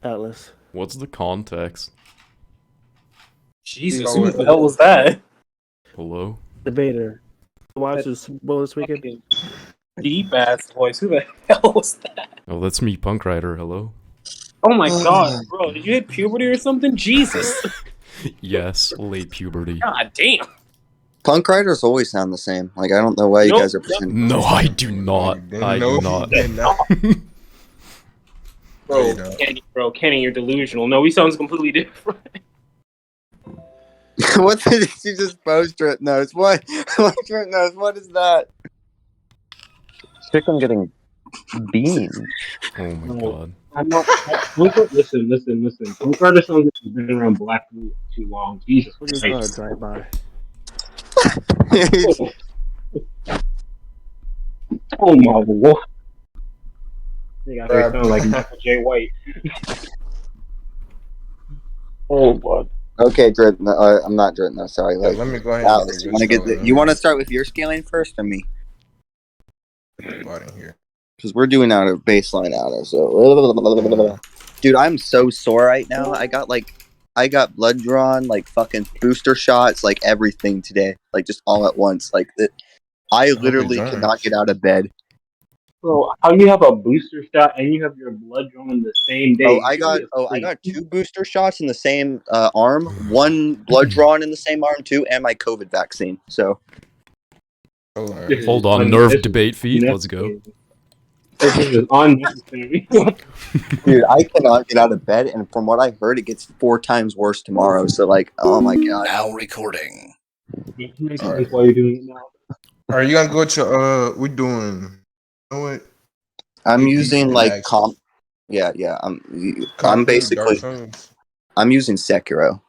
Atlas. What's the context? Jesus, Oh, who the hell was that? Hello? Debater. Watch That this Bowl this weekend. fucking deep ass voice. Who the hell was that? Oh, that's me, Punk Rider. Hello? Oh my god, bro, did you hit puberty or something? Jesus. Yes, late puberty. God damn. Punk riders always sound the same. Like, I don't know why you Nope, guys are yep. pretending. No, I do not. I do not. Bro, Kenny, you're delusional. No, he sounds completely different. What did you just post Drip Nose? What? What Drip Nose? What is that? Chicken getting beamed. Oh my No. god. I'm not. Listen. Punk Rider sounds like he's been around Black Root too long. Jesus Look at Christ. drive by. Oh my lord. They got me sound like Michael J. White. Oh god. Okay, Drip. I'm not Drip Nose. Sorry. Like, Let me go ahead. Alice, you want to get you want to start with your scaling first, or me? here. Because we're doing out of baseline outer. So, dude, I'm so sore right now. I got blood drawn, like fucking booster shots, like everything today, like just all at once. Like I literally cannot get out of bed. Bro, how you have a booster shot and you have your blood drawn the same day? I got 2 booster shots in the same arm, 1 blood drawn in the same arm too, and my COVID vaccine. So Hold on, nerve debate feed. Let's go. This is unnecessary. Dude, I cannot get out of bed, and from what I heard, it gets 4 times worse tomorrow. So like, oh my god. Now recording. Makes sense why you're doing it now. Are you gonna go to we doing? You know what? I'm using like comp. Yeah. I'm basically. I'm using Sekiro.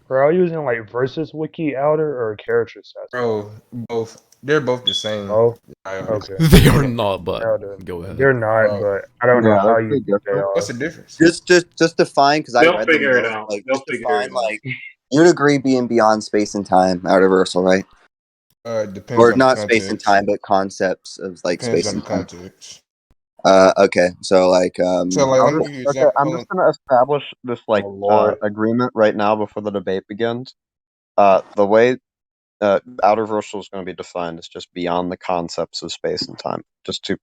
Bro, are you using like versus wiki outer or character sets? Bro, both. They're both the same. Oh, okay. They are not, but go ahead. They're not, but I don't know how you think they are. What's the difference? Just define, because I They'll read figure them it both, out. like They'll just figure define it out. like you'd agree being beyond space and time, Outerversal, right? Depends Or on not the space and context. time, but concepts of like Depends space on and the time. context. Okay, so like So like, I'm just gonna establish this like agreement right now before the debate begins. The way Outerversal is going to be defined is just beyond the concepts of space and time. Just to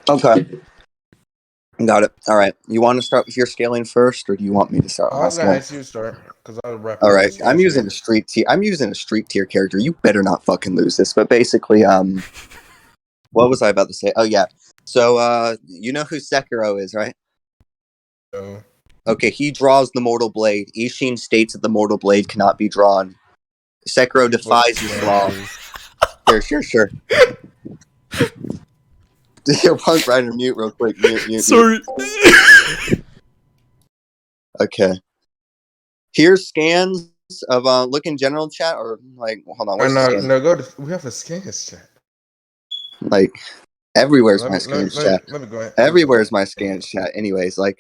Okay. Got it. All right. You want to start with your scaling first, or do you want me to start with I my was gonna scaling? ask you to start because I was rapping. All right. I'm using a street tier. I'm using a street tier character. You better not fucking lose this. But basically, what was I about to say? Oh yeah. So you know who Sekiro is, right? No. Okay, he draws the mortal blade. Ishin states that the mortal blade cannot be drawn. Sekiro defies this law. Sure. Your Punk Rider, mute real quick. Mute. Sorry. Okay. Here's scans of look in general chat, or like hold on. Where's the scan? No, go to. We have a scans chat. Like everywhere's my scans chat. Let me go ahead. Everywhere's my scans chat. Anyways, like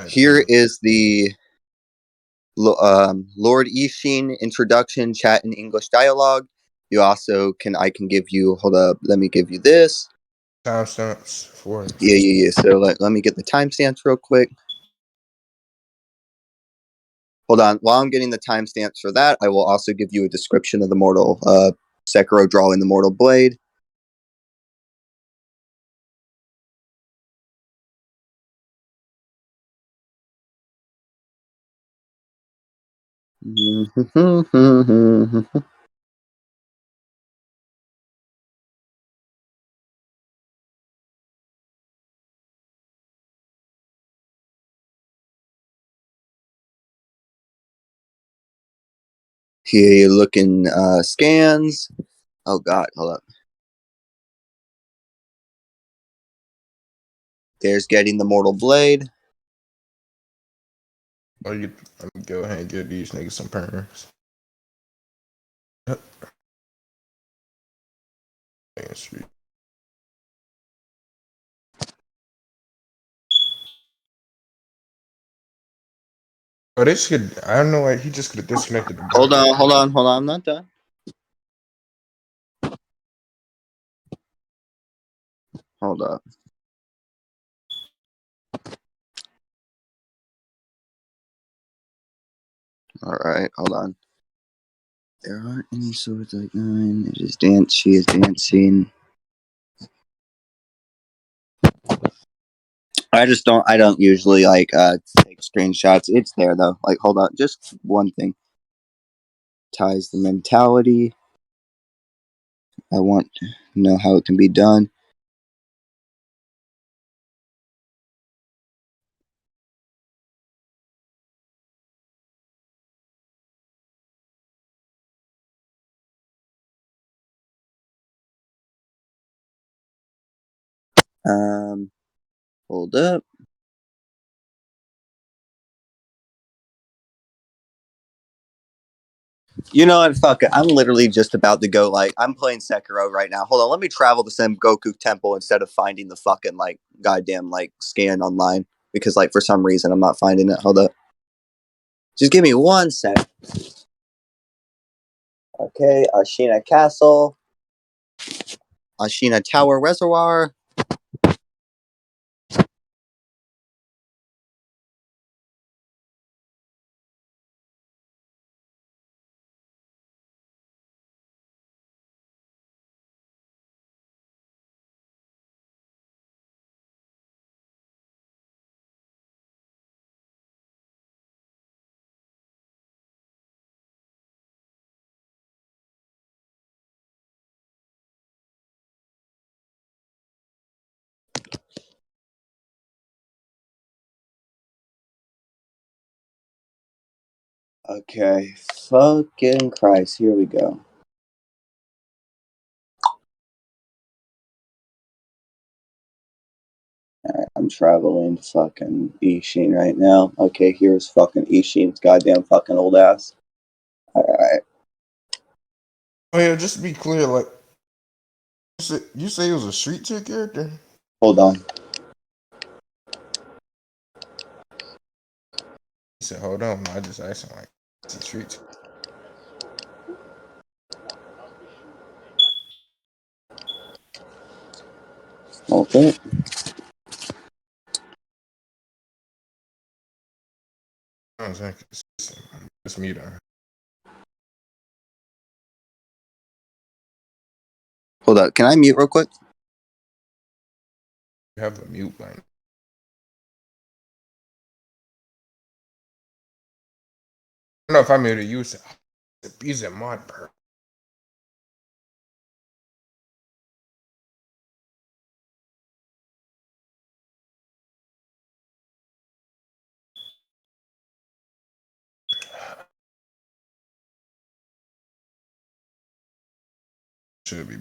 here is the Lord Ishin introduction chat in English dialogue. You also I can give you. Hold up. Let me give you this. Timestamps for it. Yeah. So let me get the timestamps real quick. Hold on. While I'm getting the timestamps for that, I will also give you a description of the mortal Sekiro drawing the mortal blade. Here you look in scans. Oh god, hold up. There's getting the mortal blade. Let me go ahead and give these niggas some perms. Oh, this could. I don't know why he just could have disconnected. Hold on. I'm not done. Hold up. All right, hold on. There aren't any swords like mine. It is dance. She is dancing. I don't usually like take screenshots. It's there though. Like, hold on, just one thing. Ties the mentality. I want to know how it can be done. Hold up. You know what? Fuck it. I'm literally just about to go. Like, I'm playing Sekiro right now. Hold on. Let me travel to some Goku temple instead of finding the fucking like goddamn like scan online because like for some reason I'm not finding it. Hold up. Just give me 1 sec. Okay, Ashina Castle, Ashina Tower Reservoir. Okay, fucking Christ. Here we go. Alright, I'm traveling to fucking Ishin right now. Okay, here's fucking Ishin's goddamn fucking old ass. Alright. Oh yeah, just to be clear, like you say it was a street tier character? Hold on. He said, hold on, I just asked him like, is he street tier? Okay. I was like, it's mute her. Hold up. Can I mute real quick? You have the mute button. I don't know if I muted you. He's a mod bird. Should be.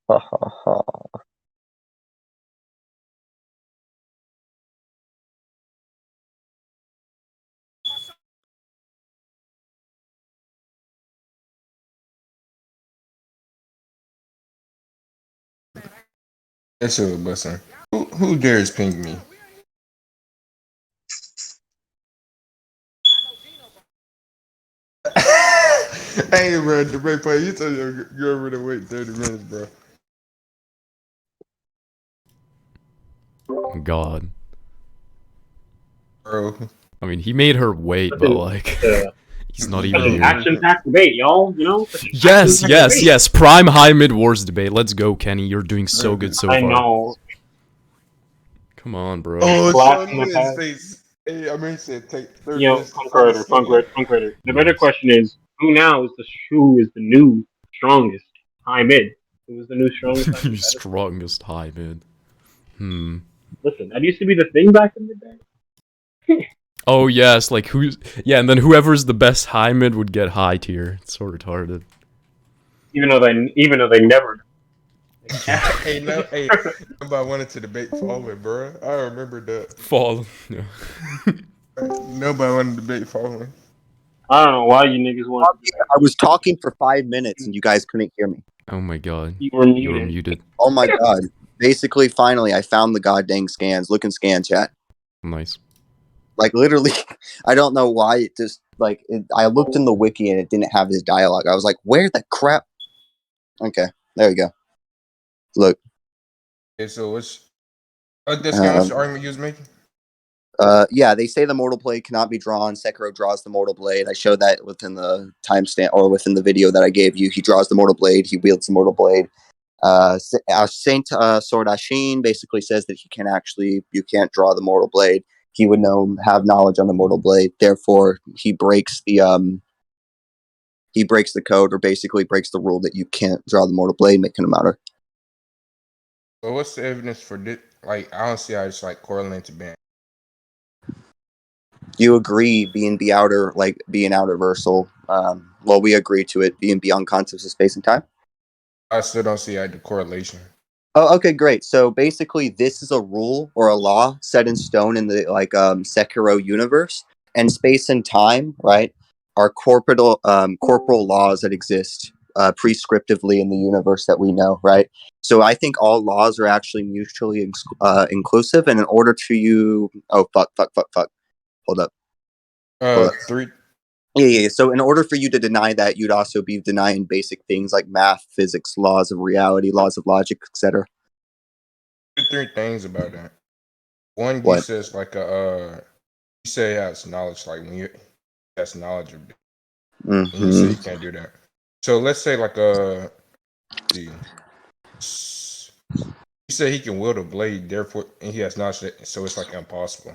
Ha ha ha. That shit was busting. Who dares ping me? Hey, bro, the break play. You told your girlfriend to wait 30 minutes, bro. God. Bro. I mean, he made her wait, but like, he's not even Such an here. action-packed debate, y'all. You know. Yes, yes, yes. Prime high mid wars debate. Let's go, Kenny. You're doing so good so far. I know. Come on, bro. Oh, Blast Sean in the Lewis past. face. Hey, I mean, said take 30 You know, minutes to punk find a rider, punk skinny. rider, punk rider. The better question is, who is the new strongest high mid? Who is the new strongest high mid? Strongest high mid. Listen, that used to be the thing back in the day. Oh yes, like who's and then whoever's the best high mid would get high tier. It's so retarded. Even though they never. Hey, nobody wanted to debate Fallen, bro. I remember that. Fall. Yeah. Nobody wanted to debate Fallen. I don't know why you niggas want to do that. I was talking for 5 minutes and you guys couldn't hear me. Oh my god. You were You were muted. muted. Oh my god. Basically, finally, I found the goddamn scans. Look in scan chat. Nice. Like, literally, I don't know why it just, like, I looked in the wiki and it didn't have his dialogue. I was like, where the crap? Okay, there you go. Look. Okay, so what's the argument you was making? Yeah, they say the mortal blade cannot be drawn. Sekiro draws the mortal blade. I showed that within the timestamp or within the video that I gave you. He draws the mortal blade. He wields the mortal blade. Saint Sword Ashin basically says that you can't draw the mortal blade. He would have knowledge on the mortal blade. Therefore, he breaks the code, or basically breaks the rule that you can't draw the mortal blade, making him matter. Well, what's the evidence for this? Like, I don't see how it's like correlating to ban. You agree being outer versal. Well, we agree to it being beyond concepts of space and time. I still don't see the correlation. Oh, okay, great. So basically, this is a rule or a law set in stone in the Sekiro universe, and space and time, right, are corporal laws that exist prescriptively in the universe that we know, right? So I think all laws are actually mutually inclusive, and in order to hold up, Three. Yeah. So in order for you to deny that, you'd also be denying basic things like math, physics, laws of reality, laws of logic, etc. Three things about that. One, What? you says like you say he has knowledge, like when you has knowledge of it, and you say you can't do that. So let's say like you say he can wield a blade, therefore, and he has knowledge, so it's like impossible.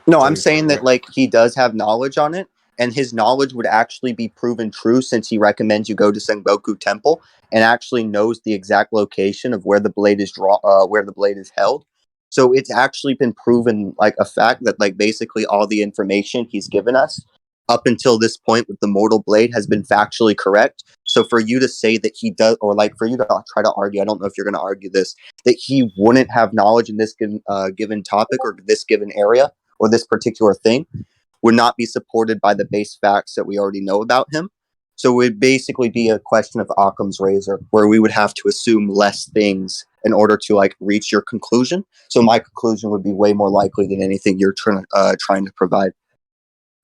No, So I'm saying that he does have knowledge on it, and his knowledge would actually be proven true since he recommends you go to Sengoku Temple and actually knows the exact location of where the blade is where the blade is held. So it's actually been proven like a fact that like basically all the information he's given us up until this point with the mortal blade has been factually correct. So for you to say that he does, or like for you to try to argue, I don't know if you're going to argue this, that he wouldn't have knowledge in this given topic or this given area or this particular thing would not be supported by the base facts that we already know about him. So it would basically be a question of Occam's razor, where we would have to assume less things in order to like reach your conclusion. So my conclusion would be way more likely than anything you're trying to provide.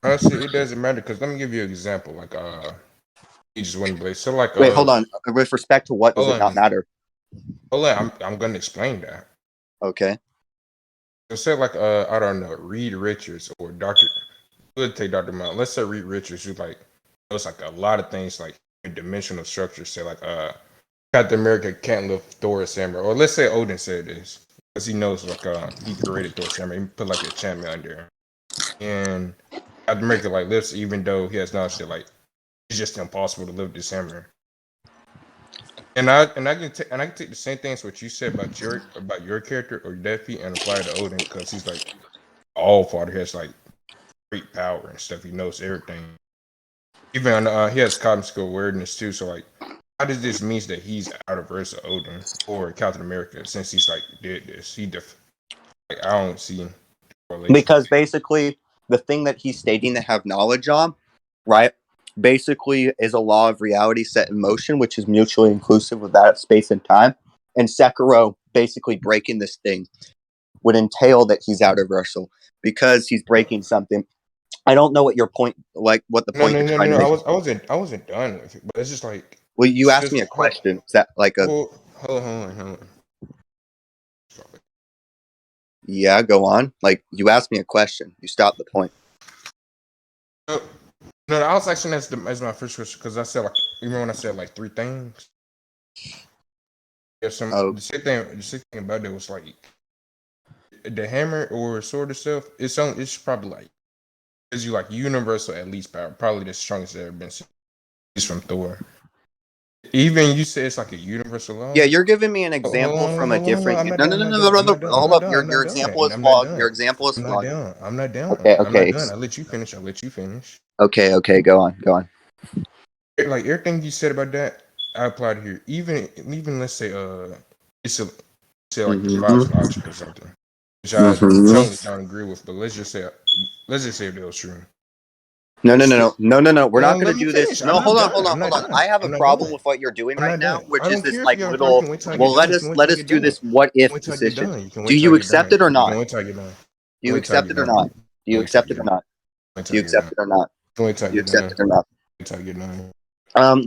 Honestly, it doesn't matter because let me give you an example. Like he just wouldn't blade. So like Wait, hold on. With respect to what does it not matter? Hold on, I'm gonna explain that. Okay. So say like I don't know, Reed Richards or Dr. We'll take Dr. Mount. Let's say Reed Richards, who like knows like a lot of things like dimensional structure. Say like Captain America can't lift Thor's hammer, or let's say Odin said this because he knows like he created Thor's hammer. He put like a enchantment under, and Captain America like lifts even though he has knowledge that like it's just impossible to lift this hammer. And I can take the same things what you said about your character or Deafy and apply it to Odin because he's like all father. He has like great power and stuff. He knows everything. Even he has cosmic awareness too. So like, how does this mean that he's out of verse of Odin or Captain America since he's like did this? Like I don't see correlation. Because basically the thing that he's stating to have knowledge on, right? Basically is a law of reality set in motion, which is mutually inclusive with that of space and time. And Sekiro basically breaking this thing would entail that he's out of Russell because he's breaking something. I don't know what your point, like what the point you're trying to make. I wasn't done with it, but it's just like. Well, you asked me a question. Is that like a? Well, hold on. Yeah, go on. Like you asked me a question. You stopped the point. No, I was actually as my first question because I said like even when I said like 3 things. There's some the sick thing about it was like the hammer or sword itself. It's probably like gives you like universal at least power, probably the strongest that ever been seen. It's from Thor. Even you say it's like a universal law. Yeah, you're giving me an example from a different. No. Hold up. Your example is flawed. Your example is flawed. I'm not done. Okay. I'm not done. I'll let you finish. Okay. Go on. Like everything you said about that, I applied here. Even let's say it's like device logic or something, which I totally don't agree with. But let's just say if that was true. No. We're not going to do this. No, hold on. I have a problem with what you're doing right now, which is this like little. Well, let us do this. What if decision? Do you accept it or not? Do you accept it or not? Do you accept it or not? Do you accept it or not? Do you accept it or not?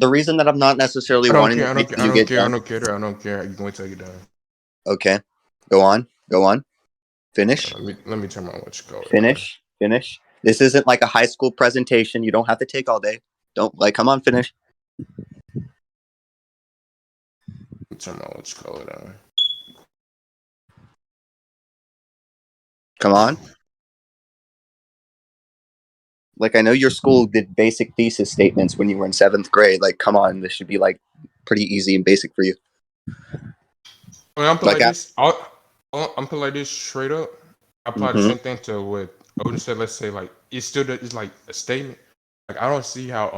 The reason that I'm not necessarily wanting to make you get done. I don't care. You can wait till I get done. Okay, go on. Finish. Let me turn my what you call it. Finish. This isn't like a high school presentation. You don't have to take all day. Don't come on, finish. Turn my what you call it on. Come on. Like I know your school did basic thesis statements when you were in 7th grade. Like, come on, this should be like pretty easy and basic for you. I'm put like this straight up. I apply the same thing to what Odin said. Let's say like it's like a statement. Like I don't see how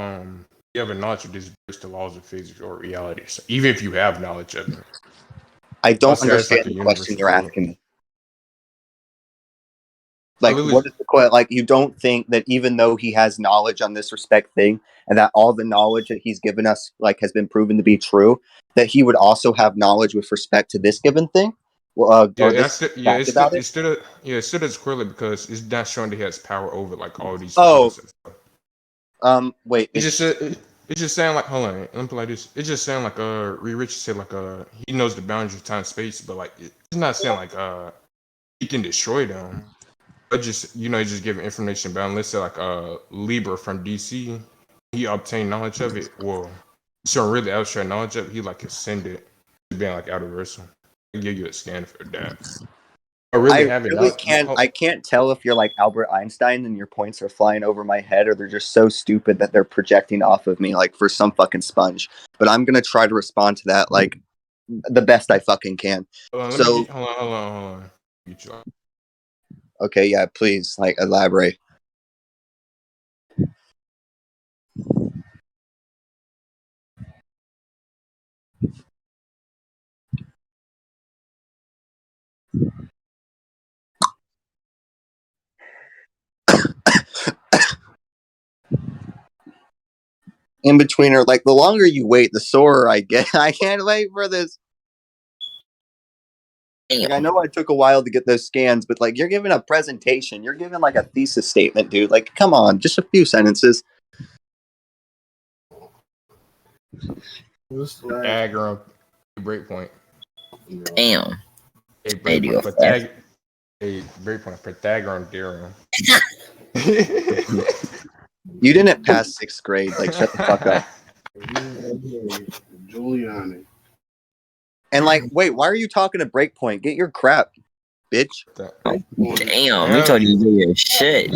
you have a knowledge of this the laws of physics or reality. So even if you have knowledge of it, I don't understand the question you're asking me. Like, what is the question? Like, you don't think that even though he has knowledge on this respect thing, and that all the knowledge that he's given us, like, has been proven to be true, that he would also have knowledge with respect to this given thing? It still does correlate because it's not showing that he has power over like all these. Wait. It's just saying like, hold on, let me put like this. It's just saying like, Reed Richards said like, he knows the boundaries of time and space, but like, it's not saying like, he can destroy them. But just just giving information about. Let's say like, Libra from DC, he obtained knowledge of it. Well, so really abstract knowledge of it, he like ascended to being like out of Russell. I'll give you a scan for that. I can't tell if you're like Albert Einstein and your points are flying over my head, or they're just so stupid that they're projecting off of me like for some fucking sponge. But I'm gonna try to respond to that like the best I fucking can. Hold on. Okay, yeah, please, like elaborate. In between her, like the longer you wait, the sorer I get. I can't wait for this. Like, I know I took a while to get those scans, but like you're giving a presentation, you're giving like a thesis statement, dude. Like, come on, just a few sentences. Pythagorean breakpoint. Damn. A breakpoint. Pythagorean theorem. You didn't pass 6th grade. Like, shut the fuck up. Giuliani. And like, wait, why are you talking to Breakpoint? Get your crap, bitch. Damn, we told you to do your shit.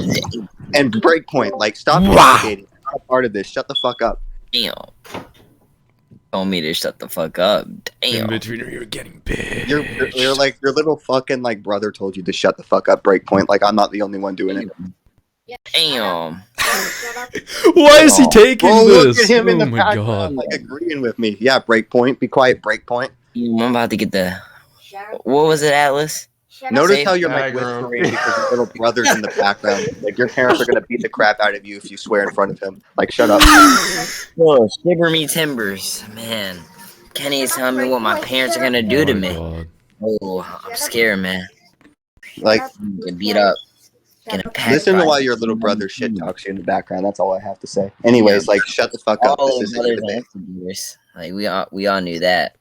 And Breakpoint, like, stop instigating. I'm not a part of this. Shut the fuck up. Damn. Told me to shut the fuck up. In Damn. between, you're getting big. You're like your little fucking like brother told you to shut the fuck up. Breakpoint. Like I'm not the only one doing it. Damn. Why is he taking Bro, look this? at him in Oh the my background, god. like agreeing with me. Yeah, Breakpoint. Be quiet, Breakpoint. I'm about to get the. What was it, Atlas? Notice Say- how you're like Diagram. whispering because your little brother's in the background. Like your parents are gonna beat the crap out of you if you swear in front of him. Like shut up. Whoa, shiver me timbers, man. Kenny is telling me what my parents are gonna do Oh to my me. god. Oh, I'm scared, man. Like Get beat up. Get a pack listen to fight. why your little brother shit talks you in the background. That's all I have to say. Anyways, like shut the fuck up. All This the isn't your brothers debate. and instigators. Like we all knew that.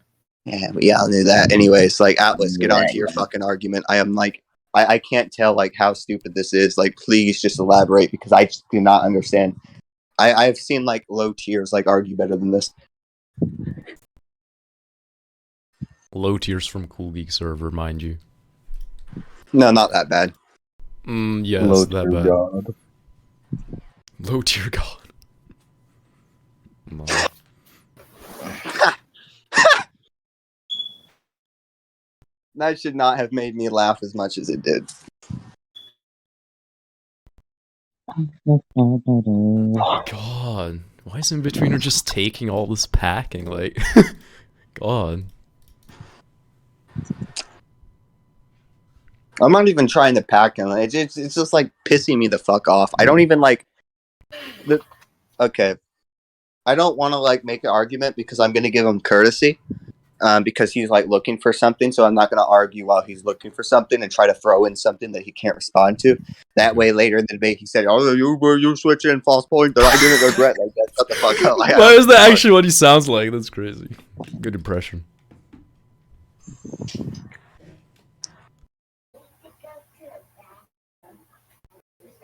Yeah, we all knew that. Anyways, like Atlas, get Yeah, on to your yeah. fucking argument. I am like I can't tell like how stupid this is. Like please just elaborate because I just do not understand. I've seen like low tiers like argue better than this. Low tiers from Cool Geek server, mind you. No, not that bad. Yes, Low that tier bad. god. Low tier god. No. That should not have made me laugh as much as it did. God. Why is In-Betweener just taking all this packing? Like, God. I'm not even trying to pack him. It's just like pissing me the fuck off. I don't even like. Okay, I don't want to like make an argument because I'm gonna give him courtesy, because he's like looking for something. So I'm not gonna argue while he's looking for something and try to throw in something that he can't respond to. That way, later in the debate, he said, "Oh, you switching false point that I didn't regret." Like that. Shut the fuck up. Like, Why is that actually what he sounds like? That's crazy. Good impression.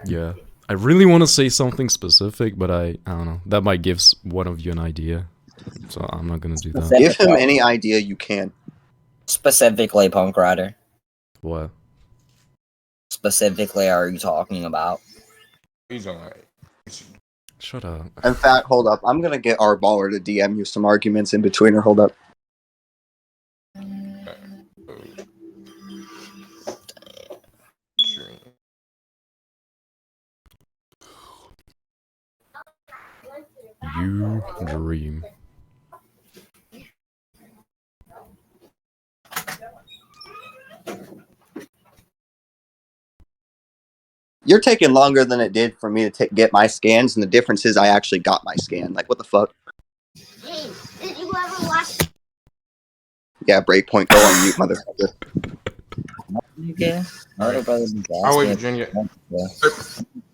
Yeah. I really want to say something specific, but I don't know. That might give one of you an idea. So I'm not going to do that. Give him any idea you can. Specifically, Punk Rider. What? Specifically, are you talking about? He's alright. Shut up. In fact, hold up. I'm gonna get our baller to DM you some arguments in between her. Hold up. You dream. You're taking longer than it did for me to get my scans, and the difference is I actually got my scan. Like, what the fuck? Hey, did you ever watch? Yeah, breakpoint, go on mute, motherfucker. Okay. Oh wait, Virginia.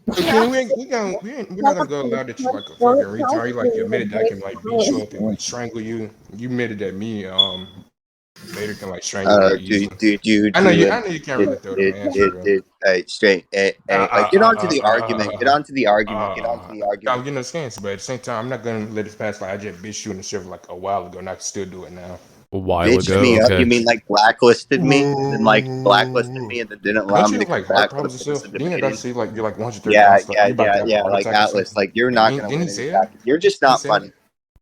We're not gonna go allow that you like a fucking retard. You like you admitted that I can like beat you up and like strangle you. You admitted that me later can like strangle you easily. I know you can't really throw the answer. Hey, straight. Hey, like, get on to the argument. Get on to the argument. Get on to the I'm argument. getting those scans, but at the same time, I'm not gonna let it pass. Like I just bitched you in the server like a while ago, and I can still do it now. A while Bitched ago. me up. Okay. You mean like blacklisted me? And like blacklisted me and then didn't allow Don't me you to have like come heart back for the problems purpose yourself? of Didn't your debating? doctor say like you're like 130 Yeah, pounds? Like, yeah, you about to yeah, have yeah. a heart Like attack or Atlas, something? like you're not Didn't gonna he win say any that? back. You're just not funny.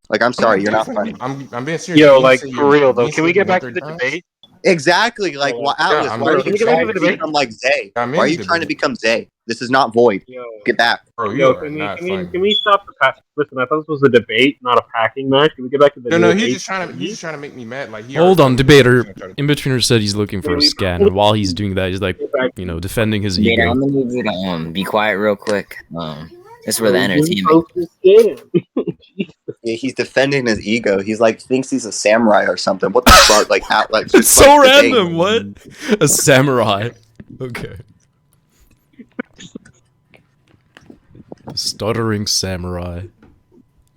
Like I'm sorry, you're not funny. I'm being serious. Yo, Didn't he like say for you're- real though, didn't he can say we you're get back to 130 the pounds? debate? Exactly. Like, Yo, Atlas, I'm why are literally you can we get back trying to to the debate? become like Zay? I'm Why are in you the trying to debate. become Zay? This is not void. Yo, Get back. Bro, you yo, are can not funny. we stop the pass? Listen, I thought this was a debate, not a packing match. Can we get back to the No, debate? he's just trying to make me mad. Like he Hold already on, told me debater. he's gonna try to- In-Betweener said he's looking for a scan, and while he's doing that, he's like, you know, defending his Wait, ego. I'm gonna need you to be quiet real quick. This is where the entertainment. Focus in. Yeah, he's defending his ego. He's like thinks he's a samurai or something. What the fuck? Like, Atlas. It's so random. What? A samurai. Okay. The stuttering samurai.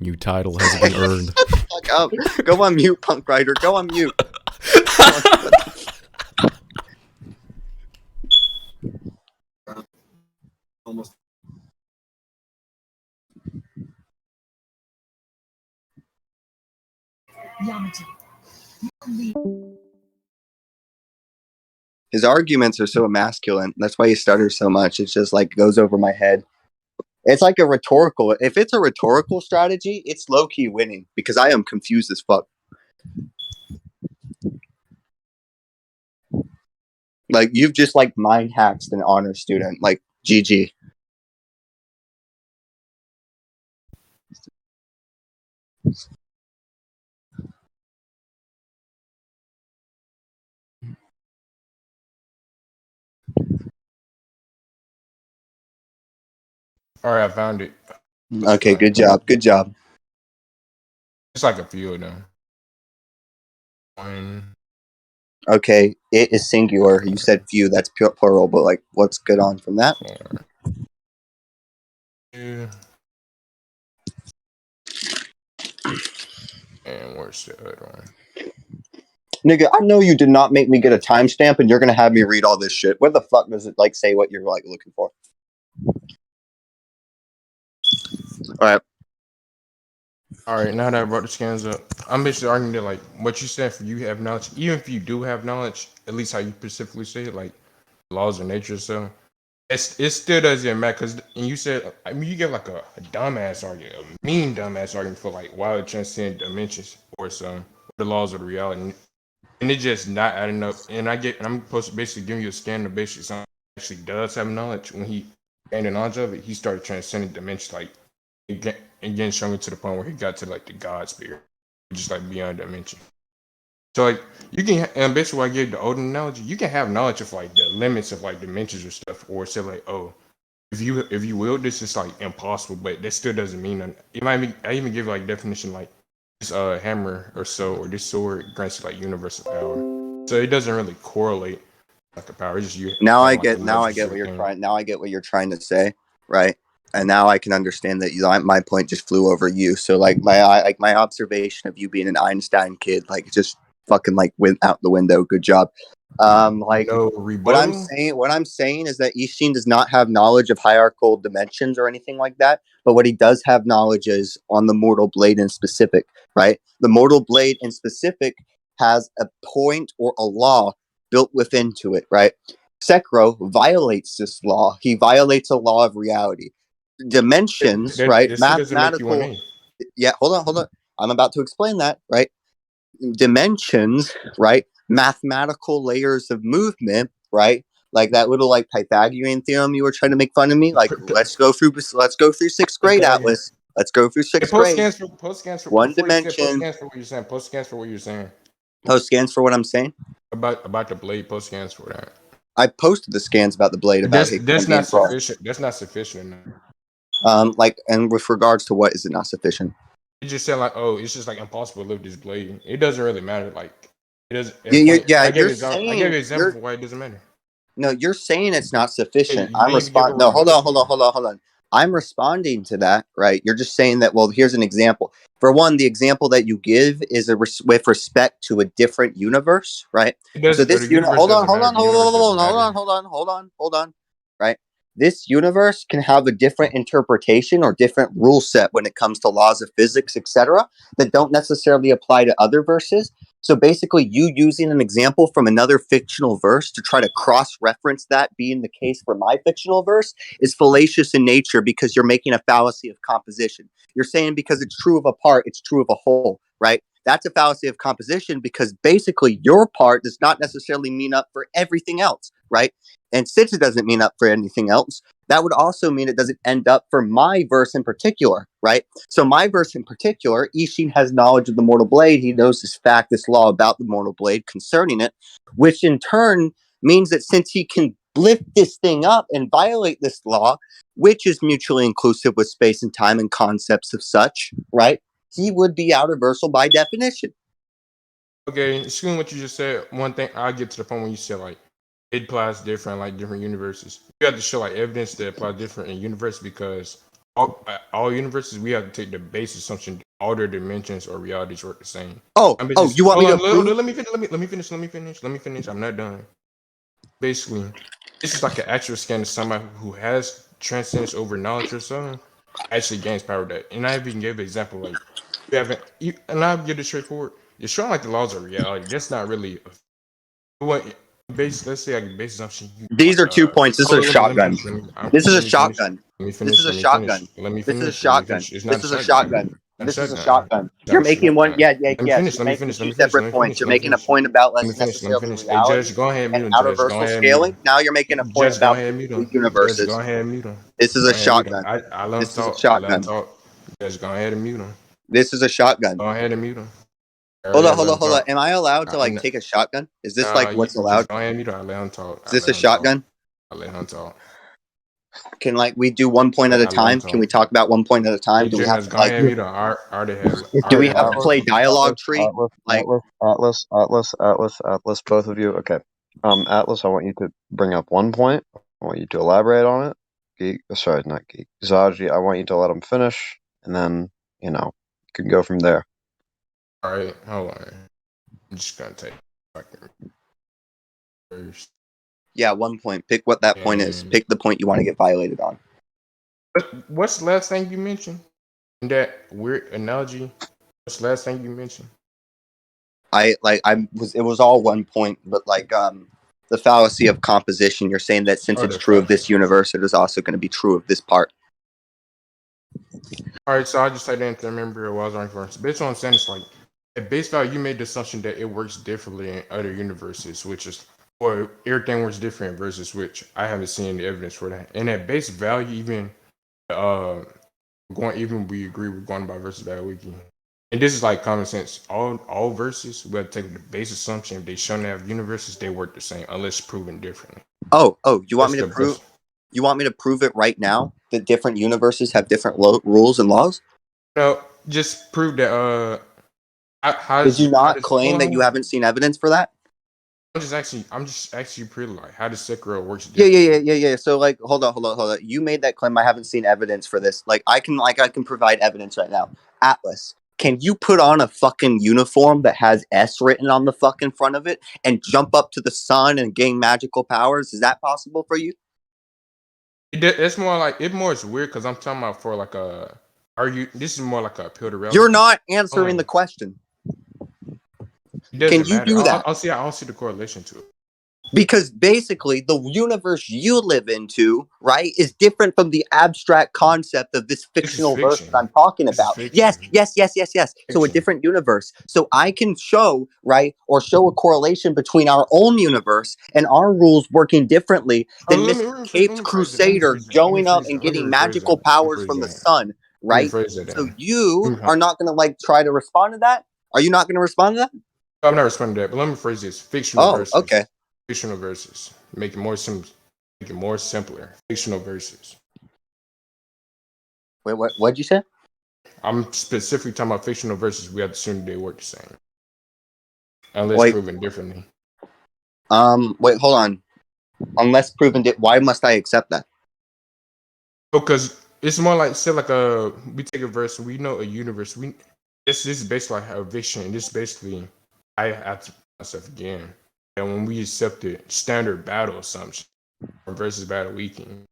New title has been earned. Fuck up. Go on mute, Punk Rider. Go on mute. His arguments are so masculine. That's why he stutters so much. It's just like goes over my head. It's like a rhetorical. If it's a rhetorical strategy, it's low key winning because I am confused as fuck. Like you've just like mind hacked an honor student. Like GG. All right, I found it. Okay, good job. Good job. It's like a few of them. One. Okay, it is singular. You said few. That's plural. But like, what's good on from that? Two. And where's the other one? Nigga, I know you did not make me get a timestamp, and you're gonna have me read all this shit. Where the fuck does it like say what you're like looking for? All right, now that I brought the scans up, I'm basically arguing that like what you said for you have knowledge, even if you do have knowledge, at least how you specifically say it, like laws of nature. So it still doesn't matter because you said, I mean, you give like a dumbass argument, a mean dumbass argument for like why it transcend dimensions or some the laws of the reality, and it's just not adding up. And I'm supposed to basically give you a scan of basically someone who actually does have knowledge. When he gained the knowledge of it, he started transcending dimensions like again stronger to the point where he got to like the God spirit, just like beyond dimension. So like you can, and basically why I gave the Odin analogy, you can have knowledge of like the limits of like dimensions or stuff, or say like, oh, if you will, this is like impossible, but that still doesn't mean nothing. It might be, I even give like definition like this hammer or so, or this sword grants you like universal power. So it doesn't really correlate like a power. It's just you. Now I like, get what you're trying. Now I get what you're trying to say, right? And now I can understand that my point just flew over you. So like my observation of you being an Einstein kid, like just fucking like went out the window. Good job. Like no rebuttal. What I'm saying is that Ishin does not have knowledge of hierarchical dimensions or anything like that. But what he does have knowledge is on the mortal blade in specific, right? The mortal blade in specific has a point or a law built within to it, right? Sekiro violates this law. He violates a law of reality. Dimensions, right? Mathematical. Yeah, hold on. I'm about to explain that, right? Dimensions, right? Mathematical layers of movement, right? Like that little like Pythagorean theorem you were trying to make fun of me. Like let's go through sixth grade, Atlas. Let's go through sixth grade. Post scans for one dimension. Post scans for what you're saying. Post scans for what you're saying. Post scans for what I'm saying about the blade. Post scans for that. I posted the scans about the blade. About that's not sufficient. That's not sufficient enough. Like, and with regards to what is it not sufficient? You just said like, oh, it's just like impossible to lift this blade. It doesn't really matter. Like, it doesn't. I gave you an example for why it doesn't matter. No, you're saying it's not sufficient. I'm responding. No, hold on. I'm responding to that, right? You're just saying that. Well, here's an example. For one, the example that you give is with respect to a different universe, right? So this hold on, right? This universe can have a different interpretation or different rule set when it comes to laws of physics, etc., that don't necessarily apply to other verses. So basically, you using an example from another fictional verse to try to cross-reference that being the case for my fictional verse is fallacious in nature because you're making a fallacy of composition. You're saying because it's true of a part, it's true of a whole, right? That's a fallacy of composition because basically your part does not necessarily mean up for everything else, right? And since it doesn't mean up for anything else, that would also mean it doesn't end up for my verse in particular, right? So my verse in particular, Ishin has knowledge of the mortal blade. He knows this fact, this law about the mortal blade concerning it, which in turn means that since he can lift this thing up and violate this law, which is mutually inclusive with space and time and concepts of such, right? He would be outerversal by definition. Okay, excuse what you just said. One thing, I'll get to the point when you said like it applies different, like different universes. You have to show like evidence that applies different in universe because all universes we have to take the base assumption all their dimensions or realities work the same. You want me to prove? Let me finish. I'm not done. Basically, this is like an actual scan of somebody who has transcendence over knowledge or something. Actually gains power that, and I even gave an example like and I'll get it straightforward. You're showing like the laws of reality. That's not really let's say like base assumption. These are 2 points. This is a shotgun. This is a shotgun. Let me This finish. is a Let me shotgun. finish. Let me This is a finish. Let me shotgun. finish. It's not This a is a shotgun. shotgun. Not a This is a shotgun. shotgun. It's You're not a making one. shotgun. Yeah, Let me yes. finish. You're Let me making finish. Let two me finish. Let separate me points. finish. You're Let me making a finish. point about Let less me finish. Let me necessarily finish. Hey, reality Judge, go ahead and mute and him. outer Judge, go versal ahead and mute scaling. him. Now you're making a point Judge, go about ahead and the mute two him. Judge, go universes. ahead and mute him. This is Go a ahead and mute him. shotgun. I let him This is a talk. I let him shotgun. talk. Judge, go ahead and mute him. This is a shotgun. Go ahead and mute him. Hold Earlier, on, I let hold on, him hold on. talk. Am I allowed to like I'm take a shotgun? Is this Nah, like you what's just allowed? go ahead and mute him. I let him talk. Is I this let a him talk. shotgun? I let him talk. Can like we do one point at a I let him time? Can we talk. talk about one point at a time? Hey, Do we have Jonas, to go like ahead and mute him. I already had. I do we already Okay, had have to my play Atlas, point. dialogue Atlas, tree? Atlas, Like Atlas, both of you. Okay. Atlas, I want you to bring up one point. I want you to elaborate on it. Geek, sorry, not Geek. Zaji, I want you to let him finish, and then, you can go from there. All right, hold on. I'm just gonna take fucking first. yeah, 1 point. Pick what that point is. And Pick the point you want to get violated on. what's the last thing you mentioned? In that weird analogy, what's the last thing you mentioned? It was all 1 point, but the fallacy of composition, you're saying that since Oh, it's the true of fuck. this universe, it is also going to be true of this part. All right, so I just I didn't remember what I was on first. Based on what I'm saying, it's like at base value, you made the assumption that it works differently in other universes, which is or everything works different versus which I haven't seen any evidence for that. And at base value, even uh we agree we're going by versus value wiki. And this is like common sense. All verses, we have to take the base assumption if they shown to have universes, they work the same unless proven differently. Oh, you want That's me to the prove? best. You want me to prove it right now that different universes have different rules and laws? No, just prove that Did you how not does claim that you haven't seen evidence for that? I'm just actually pretty like how does Sekiro works Yeah, differently. yeah. So hold on. You made that claim. I haven't seen evidence for this. I can provide evidence right now. Atlas, can you put on a fucking uniform that has S written on the fucking front of it and jump up to the sun and gain magical powers? Is that possible for you? It's more like it more is weird because I'm talking about for like a are you this is more like a appeal to You're reality. not answering the question. It Can doesn't you matter. do that? I don't see the correlation to it. Because basically, the universe you live into, right, is different from the abstract concept of this This is fictional verse that fiction. I'm talking This is about. Yes. fiction. So a Fiction. different universe. So I can show, right, or show a correlation between our own universe and our rules working differently Oh, than Mr. let Capes me phrase it. Let me Crusader phrase it. Let me going up phrase and it. Let me getting rephrase that. magical Let me powers phrase from the that. sun, Let me right? rephrase that. So you Then. are not going to try to respond to that? Are you not going to respond to that? I'm not responding to that, but let me phrase this: fictional Oh, verses, okay. fictional verses, make it more simple, make it more simpler. Fictional verses. Wait, what'd you say? I'm specifically talking about fictional verses. We have to assume they work the same, unless Wait, proven differently. wait, hold on. Unless proven, why must I accept that? Because it's more like say like we take a verse, we know a universe. This is basically like a vision. This basically I have to myself again. And when we accept the standard battle assumption versus battle weekend,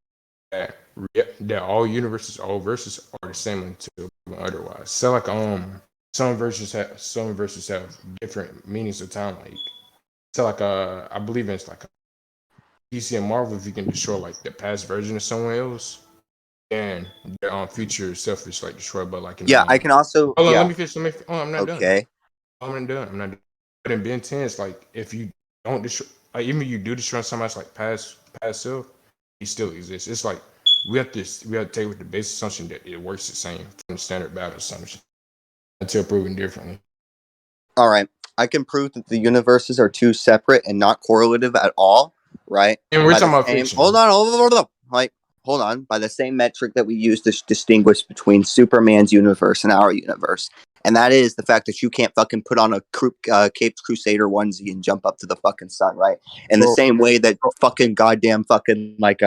that all universes, all verses are the same until otherwise. So like some verses have different meanings of time. Like so like I believe it's like DC and Marvel. If you can destroy like the past version of someone else, and their future self is like destroyed. But like in Yeah, I can also. hold on, let Yeah. me finish. Oh, I'm not done. Okay. I'm not done. I'm not done. But in Ben 10, it's like if you don't destroy, like even if you do destroy somebody's like past self, he still exists. It's like we have to take with the base assumption that it works the same from the standard battle assumption until proven differently. All right. I can prove that the universes are two separate and not correlative at all, right? And we're By the talking about same. fiction. Hold on. Hold on. By the same metric that we use to distinguish between Superman's universe and our universe. And that is the fact that you can't fucking put on a Capes Crusader onesie and jump up to the fucking sun, right? In the same way that fucking goddamn fucking like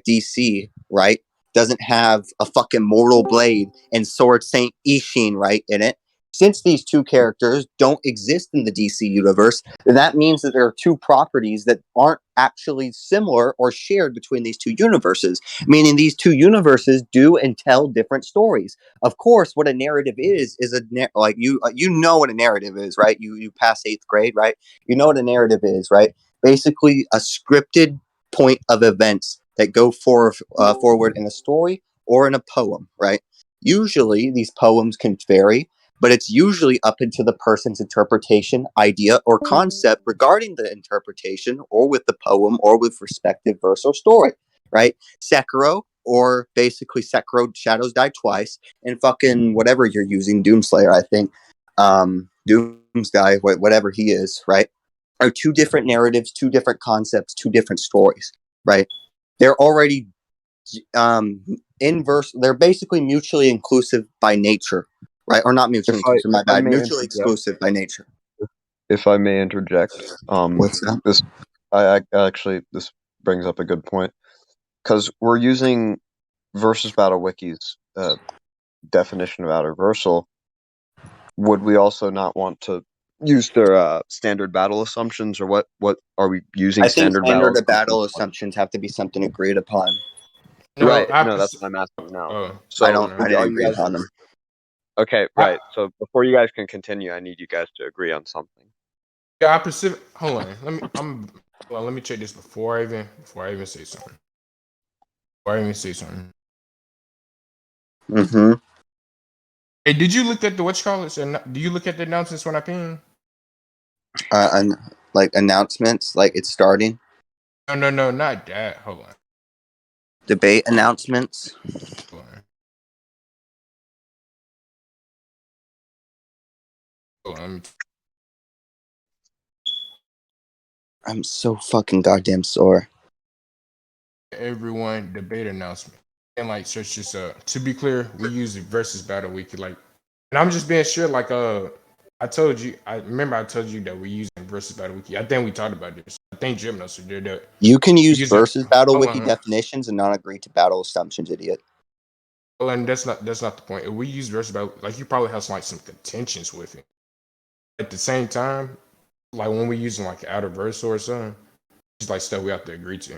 DC, right, doesn't have a fucking mortal blade and Sword Saint Ishin, right, in it. Since these two characters don't exist in the DC universe, then that means that there are two properties that aren't actually similar or shared between these two universes, meaning these two universes do and tell different stories. Of course, what a narrative is you know what a narrative is, right? You pass 8th grade, right? You know what a narrative is, right? Basically, a scripted point of events that go forward in a story or in a poem, right? Usually, these poems can vary, but it's usually up into the person's interpretation, idea, or concept regarding the interpretation, or with the poem, or with respective verse or story, right? Sekiro, or basically Sekiro Shadows Die Twice, and fucking whatever you're using, Doomslayer, I think, Doomsday, whatever he is, right? Are two different narratives, two different concepts, two different stories, right? They're already inverse. They're basically mutually inclusive by nature, right? Or not mutually inclusive. My bad. Mutually exclusive by nature. If I may interject, What's that? I actually this brings up a good point because we're using Versus Battle Wiki's definition of outerversal. Would we also not want to use their standard battle assumptions, or what are we using? I think standard battle assumptions have to be something agreed upon. No, right. No, that's what I'm asking now. So I didn't agree upon them. Okay, right. So before you guys can continue, I need you guys to agree on something. Yeah, I perceive. Hold on. Let me check this before I even say something. Mm-hmm. Hey, did you look at the whatchamacallits? And do you look at the announcements when I ping? And like announcements, like it's starting. No, not that. Hold on. Debate announcements. Hold on. I'm so fucking goddamn sore. Everyone debate announcement and like search this up. To be clear, we use the versus battle wiki, like, and I'm just being sure. Like, I told you. I remember I told you that we're using versus battle wiki. I think we talked about this. I think Gymnos did that. You can use versus battle wiki definitions and not agree to battle assumptions, idiot. Well, and that's not the point. If we use versus battle, like, you probably have some contentions with it. At the same time, like when we're using like outer verse or something, it's like stuff we have to agree to.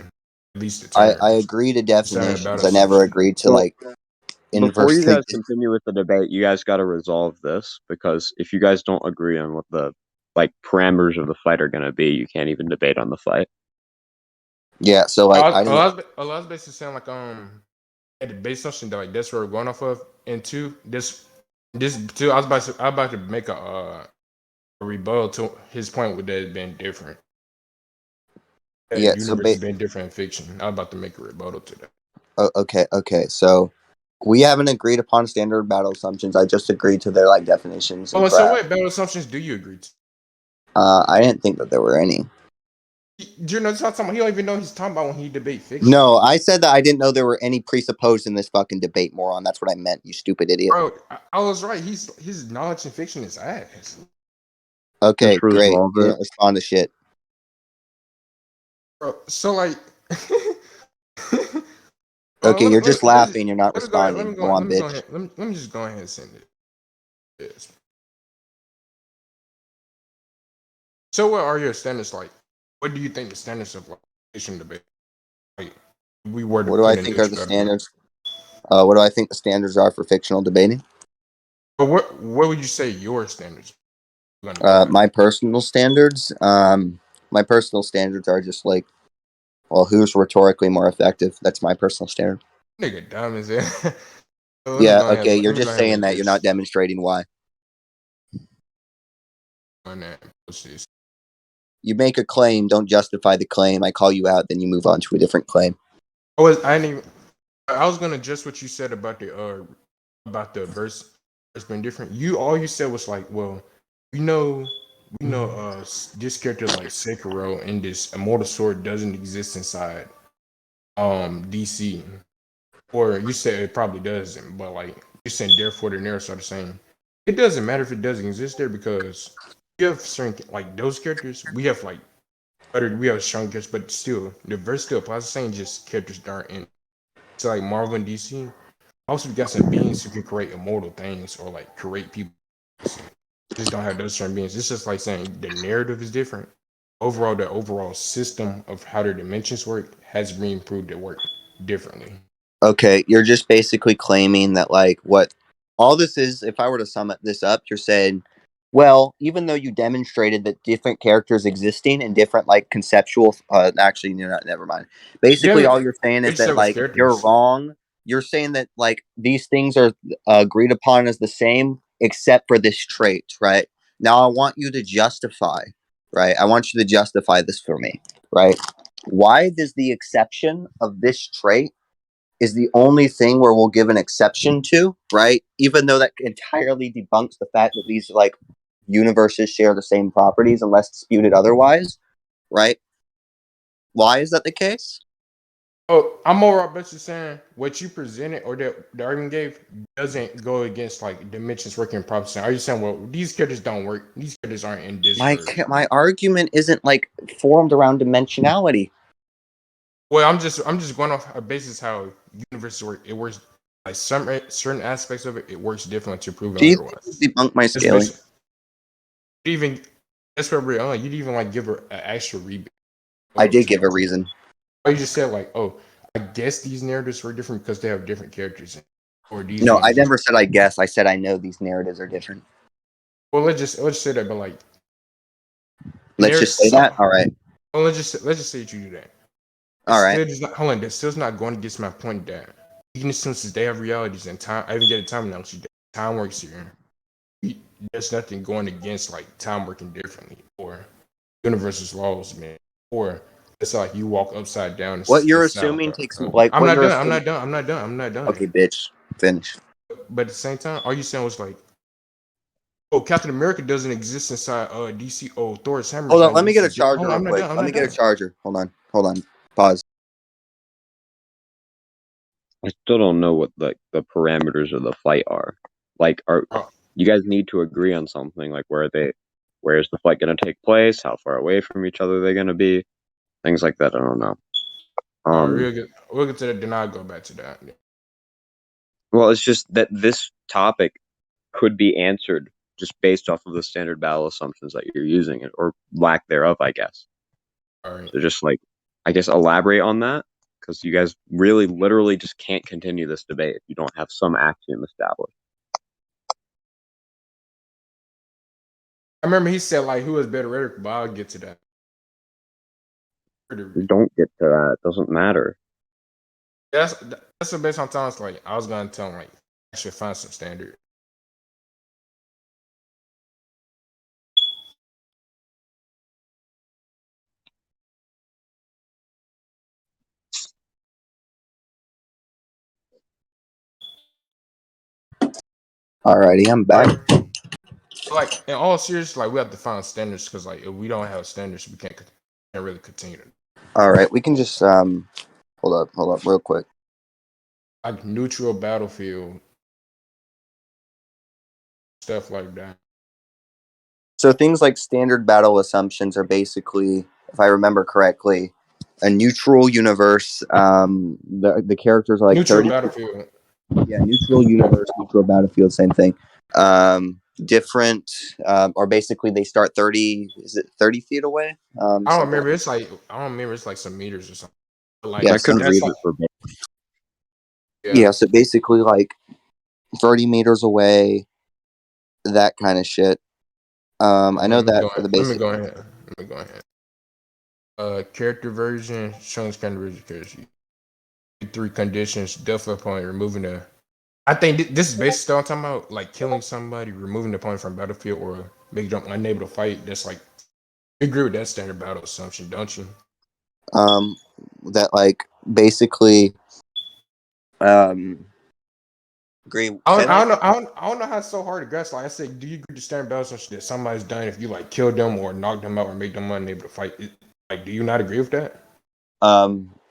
At least the terms. I agree to definitions. I never agreed to like before you guys continue with the debate, you guys got to resolve this, because if you guys don't agree on what the like parameters of the fight are going to be, you can't even debate on the fight. Yeah, so like I was basically saying like at the base assumption that like that's where we're going off of, and this too. I was about to make a rebuttal to his point with that being different. Yeah, universe being different in fiction. I was about to make a rebuttal to that. Okay. So we haven't agreed upon standard battle assumptions. I just agreed to their like definitions. Oh, so what battle assumptions do you agree to? I didn't think that there were any. You know, he don't even know he's talking about when he debate fiction. No, I said that I didn't know there were any presupposed in this fucking debate, moron. That's what I meant, you stupid idiot. Bro, I was right. His knowledge in fiction is ass. Okay, great. You didn't respond to shit. Bro, so like okay, you're just laughing, you're not responding. Go on, bitch. Let me just go ahead and send it. Yes. So what are your standards like? What do you think the standards of like fiction debate? Like, we were to what do I think are the standards? What do I think the standards are for fictional debating? But what would you say your standards? My personal standards. My personal standards are just like, well, who's rhetorically more effective? That's my personal standard. Nigga, dumb as hell. Yeah. Okay. You're just saying that. You're not demonstrating why. You make a claim, don't justify the claim. I call you out, then you move on to a different claim. I was gonna address what you said about the verse. It's been different. All you said was like, well, we know, this character like Sekiro and this Immortal Sword doesn't exist inside DC, or you said it probably doesn't, but like you're saying therefore the narratives are the same. It doesn't matter if it doesn't exist there, because you have certain like those characters. We have like we have strong characters, but still the verse still applies. The same, just characters that aren't in. So like Marvel and DC, also we got some beings who can create immortal things or like create people. Just don't have those certain beings. It's just like saying the narrative is different. Overall, the overall system of how the dimensions work has been improved to work differently. Okay, you're just basically claiming that like what all this is, if I were to sum this up, you're saying Well, even though you demonstrated that different characters existing and different like conceptual, actually, never mind. Basically, all you're saying is that like you're wrong. You're saying that like these things are agreed upon as the same, except for this trait, right? Now, I want you to justify, right? I want you to justify this for me, right? Why does the exception of this trait is the only thing where we'll give an exception to, right? Even though that entirely debunks the fact that these like universes share the same properties unless disputed otherwise, right? Why is that the case? Oh, I'm more about you saying what you presented or that the argument gave doesn't go against like dimensions working in property. Are you saying, well, these characters don't work? These characters aren't in this version. My argument isn't like formed around dimensionality. Well, I'm just going off a basis how universes work. It works like certain aspects of it. It works differently to prove Do you otherwise. debunk my scaling? Even that's what we're on. You'd even like give her an actual rebate. I did give a reason. You just said like, oh, I guess these narratives were different because they have different characters. Or these. No, I never said I guess. I said I know these narratives are different. Well, let's just say that, but like, let's just say that. All right. Well, let's just say that you do that. All right. Hold on, that's still not going against my point that even since they have realities and time, I even get a time analogy. Time works here. There's nothing going against like time working differently or universe's laws, man. Or it's like you walk upside down. What you're assuming takes like. I'm not done. Okay, bitch, finish. But at the same time, all you saying was like, oh, Captain America doesn't exist inside DC. Oh, Thor's hammer. Hold on, let me get a charger real quick. Let me get a charger. Hold on. Pause. I still don't know what the parameters of the fight are. Like, you guys need to agree on something? Like, where is the fight going to take place? How far away from each other are they going to be? Things like that. I don't know. We'll get to that. Then I'll go back to that. Well, it's just that this topic could be answered just based off of the standard battle assumptions that you're using, or lack thereof, I guess. All right. So just like, I guess, elaborate on that, because you guys really literally just can't continue this debate if you don't have some axiom established. I remember he said like, who is better rhetoric, but I'll get to that. Don't get to that. It doesn't matter. That's the best sometimes. Like I was gonna tell him like, I should find some standard. Alrighty, I'm back. Like in all seriousness, like we have to find standards because like if we don't have standards, we can't really continue. All right, we can just hold up, real quick. Like neutral battlefield, stuff like that. So things like standard battle assumptions are basically, if I remember correctly, a neutral universe. The characters are like neutral 30. Battlefield. Yeah, neutral universe, neutral battlefield, same thing. Different, or basically they start 30. Is it 30 feet away? I don't remember. It's like some meters or something. Like yeah, I could read it for me. Yeah, so basically like 30 meters away, that kind of shit. I know that for the basic. Let me go ahead. Character version, showing standard version. 3 conditions, death opponent, removing the. I think this is basically what I'm talking about, like killing somebody, removing the opponent from battlefield, or making them unable to fight. That's like, you agree with that standard battle assumption, don't you? That like basically, agree. I don't know how it's so hard to grasp. Like I said, do you agree with standard battle assumption that somebody's done if you like kill them or knock them out or make them unable to fight? Like, do you not agree with that?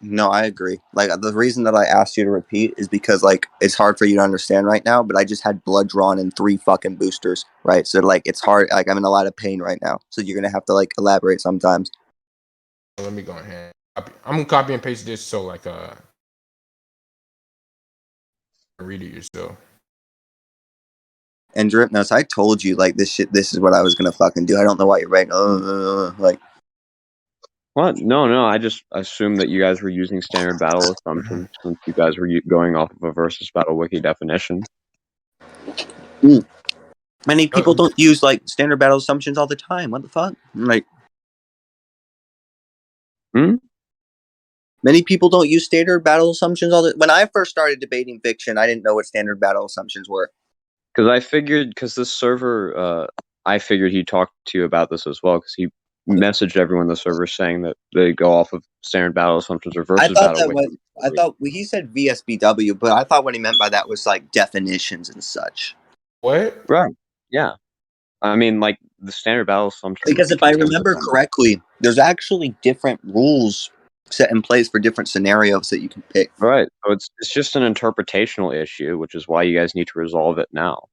No, I agree. Like the reason that I asked you to repeat is because like it's hard for you to understand right now, but I just had blood drawn in 3 fucking boosters, right? So like it's hard. Like I'm in a lot of pain right now, so you're gonna have to like elaborate sometimes. Let me go ahead. I'm gonna copy and paste this so like read it yourself. And drip notes, I told you like this shit. This is what I was gonna fucking do. I don't know why you're writing. Like. What? No. I just assumed that you guys were using standard battle assumptions since you guys were going off of a versus battle wiki definition. Many people don't use like standard battle assumptions all the time. What the fuck? Like, many people don't use standard battle assumptions all the. When I first started debating fiction, I didn't know what standard battle assumptions were. Because this server, I figured he talked to you about this as well, because he messaged everyone in the server saying that they go off of standard battle assumptions or versus battle. I thought he said VSBW, but I thought what he meant by that was like definitions and such. What? Right. Yeah. I mean, like the standard battle assumptions. Because if I remember correctly, there's actually different rules set in place for different scenarios that you can pick. Right. So it's just an interpretational issue, which is why you guys need to resolve it now.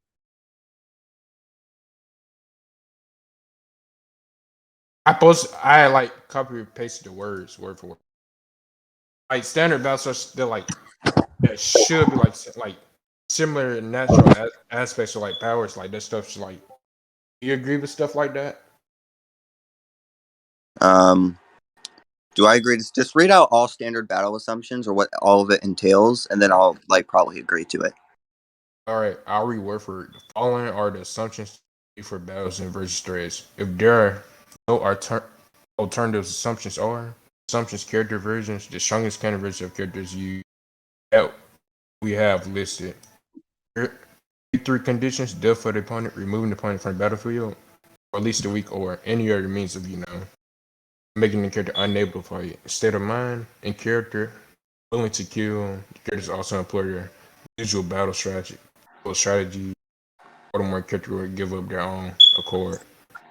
I like copy and pasted the words word for word. Like standard battle, they're like that should be like similar natural aspects of like powers. Like that stuff's like. Do you agree with stuff like that? Do I agree? Just read out all standard battle assumptions or what all of it entails, and then I'll like probably agree to it. All right, I'll read word for word. The following are the assumptions for battles and versus threads. If there are no alternative assumptions, character versions, the strongest counter version of characters we have listed. Three conditions: death for the opponent, removing the opponent from the battlefield, or at least a week, or any other means of making the character unable to fight. State of mind and character, willing to kill. The characters also employ their visual battle strategy, or the more character will give up their own accord.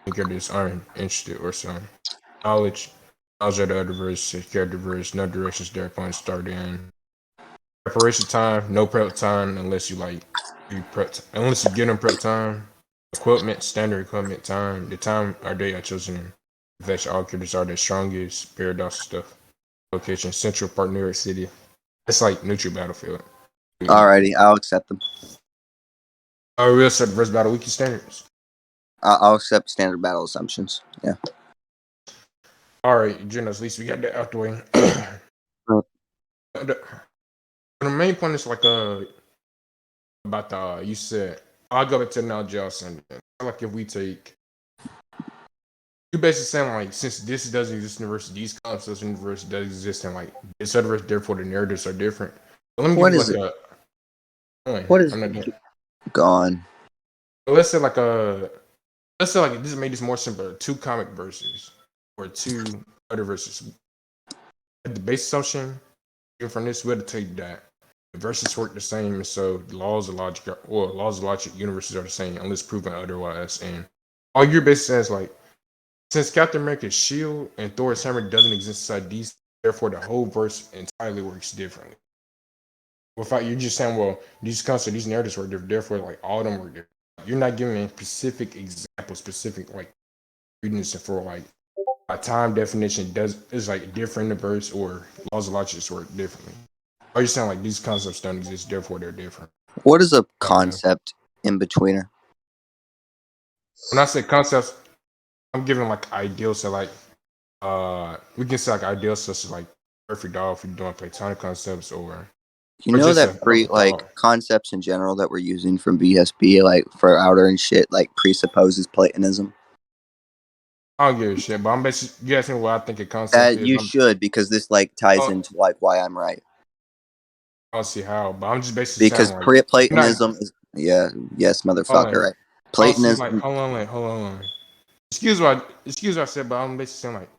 The characters aren't interested or so. Knowledge of the other versus character versus no directions their opponents start in. Preparation time, no prep time unless you unless you give them prep time. Equipment, standard equipment time. The time or day are chosen to fetch all characters are their strongest. Paradox stuff. Location, Central Park, New York City. It's like neutral battlefield. Alrighty, I'll accept them. We'll set versus battle wiki standards. I'll accept standard battle assumptions. Yeah. Alright, Genos, at least we got that out the way. The main point is like about the you said I'll go back to the analogy I was saying. Like if we take you basically saying like since this doesn't exist in the universe, these concepts in the universe does exist in like this universe, therefore the narratives are different. So let me What give is you it? like What is gone? let's say like this made this more simple. 2 comic verses or 2 other verses. The base assumption from this we had to take that. The verses work the same, so the laws of logic universes are the same unless proven otherwise. And all you're basically saying is like, since Captain America's shield and Thor's hammer doesn't exist inside these, therefore the whole verse entirely works differently. Without you're just saying, well, these concepts, these narratives work different, therefore like all of them work different. You're not giving a specific example, specific like readings for like a time definition is like different in the verse or laws of logic just work differently. Are you saying like these concepts don't exist, therefore they're different? What is a concept in betweener? When I say concepts, I'm giving like ideals. So like, we can say like ideals such as like perfect doll if you're doing platonic concepts or. You know that concepts in general that we're using from BSB like for outer and shit like presupposes Platonism. I don't give a shit, but I'm basically you asking what I think a concept is. You should because this like ties into like why I'm right. I don't see how, but I'm just basically because saying, like, Platonism is yes, motherfucker, right? Platonism. Hold on. Excuse what I said, but I'm basically saying like,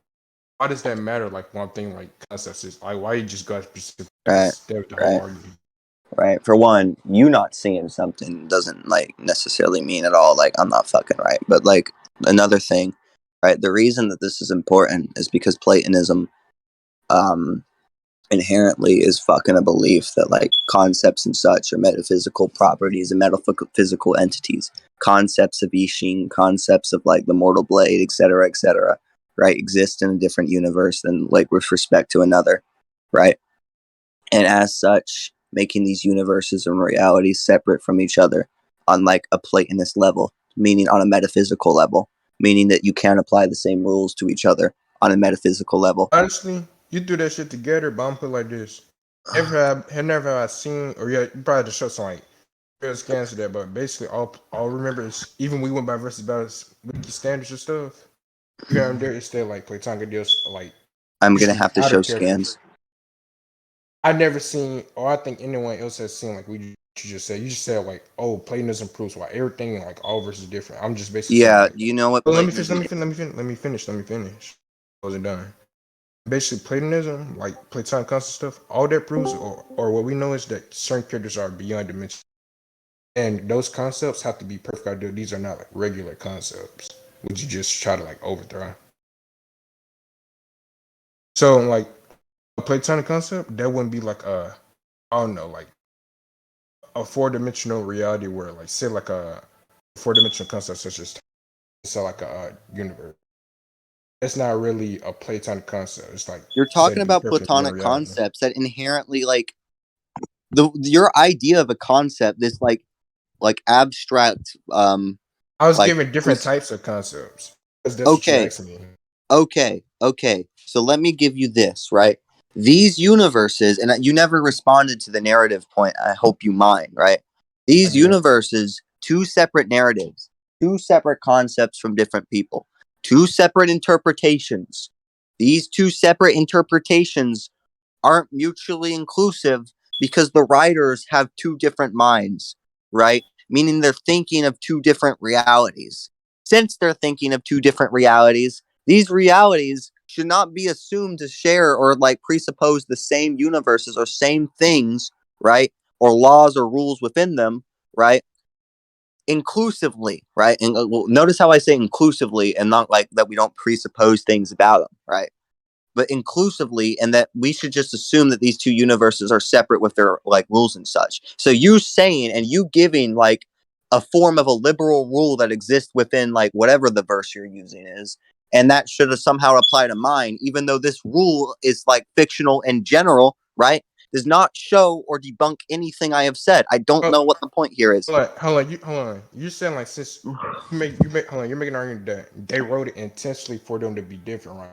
why does that matter? Like one thing, like concepts is like why you just got specific Right. For one, you not seeing something doesn't like necessarily mean at all like I'm not fucking right. But like another thing, right? The reason that this is important is because Platonism, inherently is fucking a belief that like concepts and such are metaphysical properties and metaphysical entities, concepts of Ishin, concepts of like the mortal blade, etc., right, exist in a different universe than like with respect to another, right? And as such, making these universes and realities separate from each other on like a Platonist level, meaning on a metaphysical level, meaning that you can't apply the same rules to each other on a metaphysical level. Honestly, you do that shit together, but I'm put like this. Never have I seen, or yeah, you probably just show some like scans to that, but basically all remember is even we went by versus battles wiki standards and stuff. Even on there, it's still like Platonic deals like. I'm gonna usually have to outer show characters. scans. I never seen, or I think anyone else has seen like you just said. You just said like, oh, Platonism proves why everything and like all versus different. I'm just basically saying Yeah, like, you know what? well, let me finish. I wasn't done. Basically, Platonism, like Platonic concept stuff, all that proves, or what we know is that certain characters are beyond dimension, and those concepts have to be perfect ideal. These are not like regular concepts, which you just try to like overthrow. So like a Platonic concept, that wouldn't be like I don't know, like a 4-dimensional reality where like say like a 4-dimensional concept such as say like a universe. It's not really a Platonic concept. It's like You're said talking to be about perfect in platonic reality. concepts that inherently like your idea of a concept, this like abstract I was like given different types of concepts because that's what you okay, asked me. okay. So let me give you this, right? These universes, and you never responded to the narrative point. I hope you mind, right? These universes, two separate narratives, two separate concepts from different people, two separate interpretations. These two separate interpretations aren't mutually inclusive because the writers have two different minds, right? Meaning they're thinking of two different realities. Since they're thinking of two different realities, these realities should not be assumed to share or like presuppose the same universes or same things, right? Or laws or rules within them, right? Inclusively, right? And well, notice how I say inclusively and not like that we don't presuppose things about them, right? But inclusively, and that we should just assume that these two universes are separate with their like rules and such. So you saying and you giving like a form of a liberal rule that exists within like whatever the verse you're using is, and that should have somehow apply to mine, even though this rule is like fictional in general, right? Does not show or debunk anything I have said. I don't know what the point here is. Hold on. You saying like since hold on, you're making an argument that they wrote it intentionally for them to be different, right?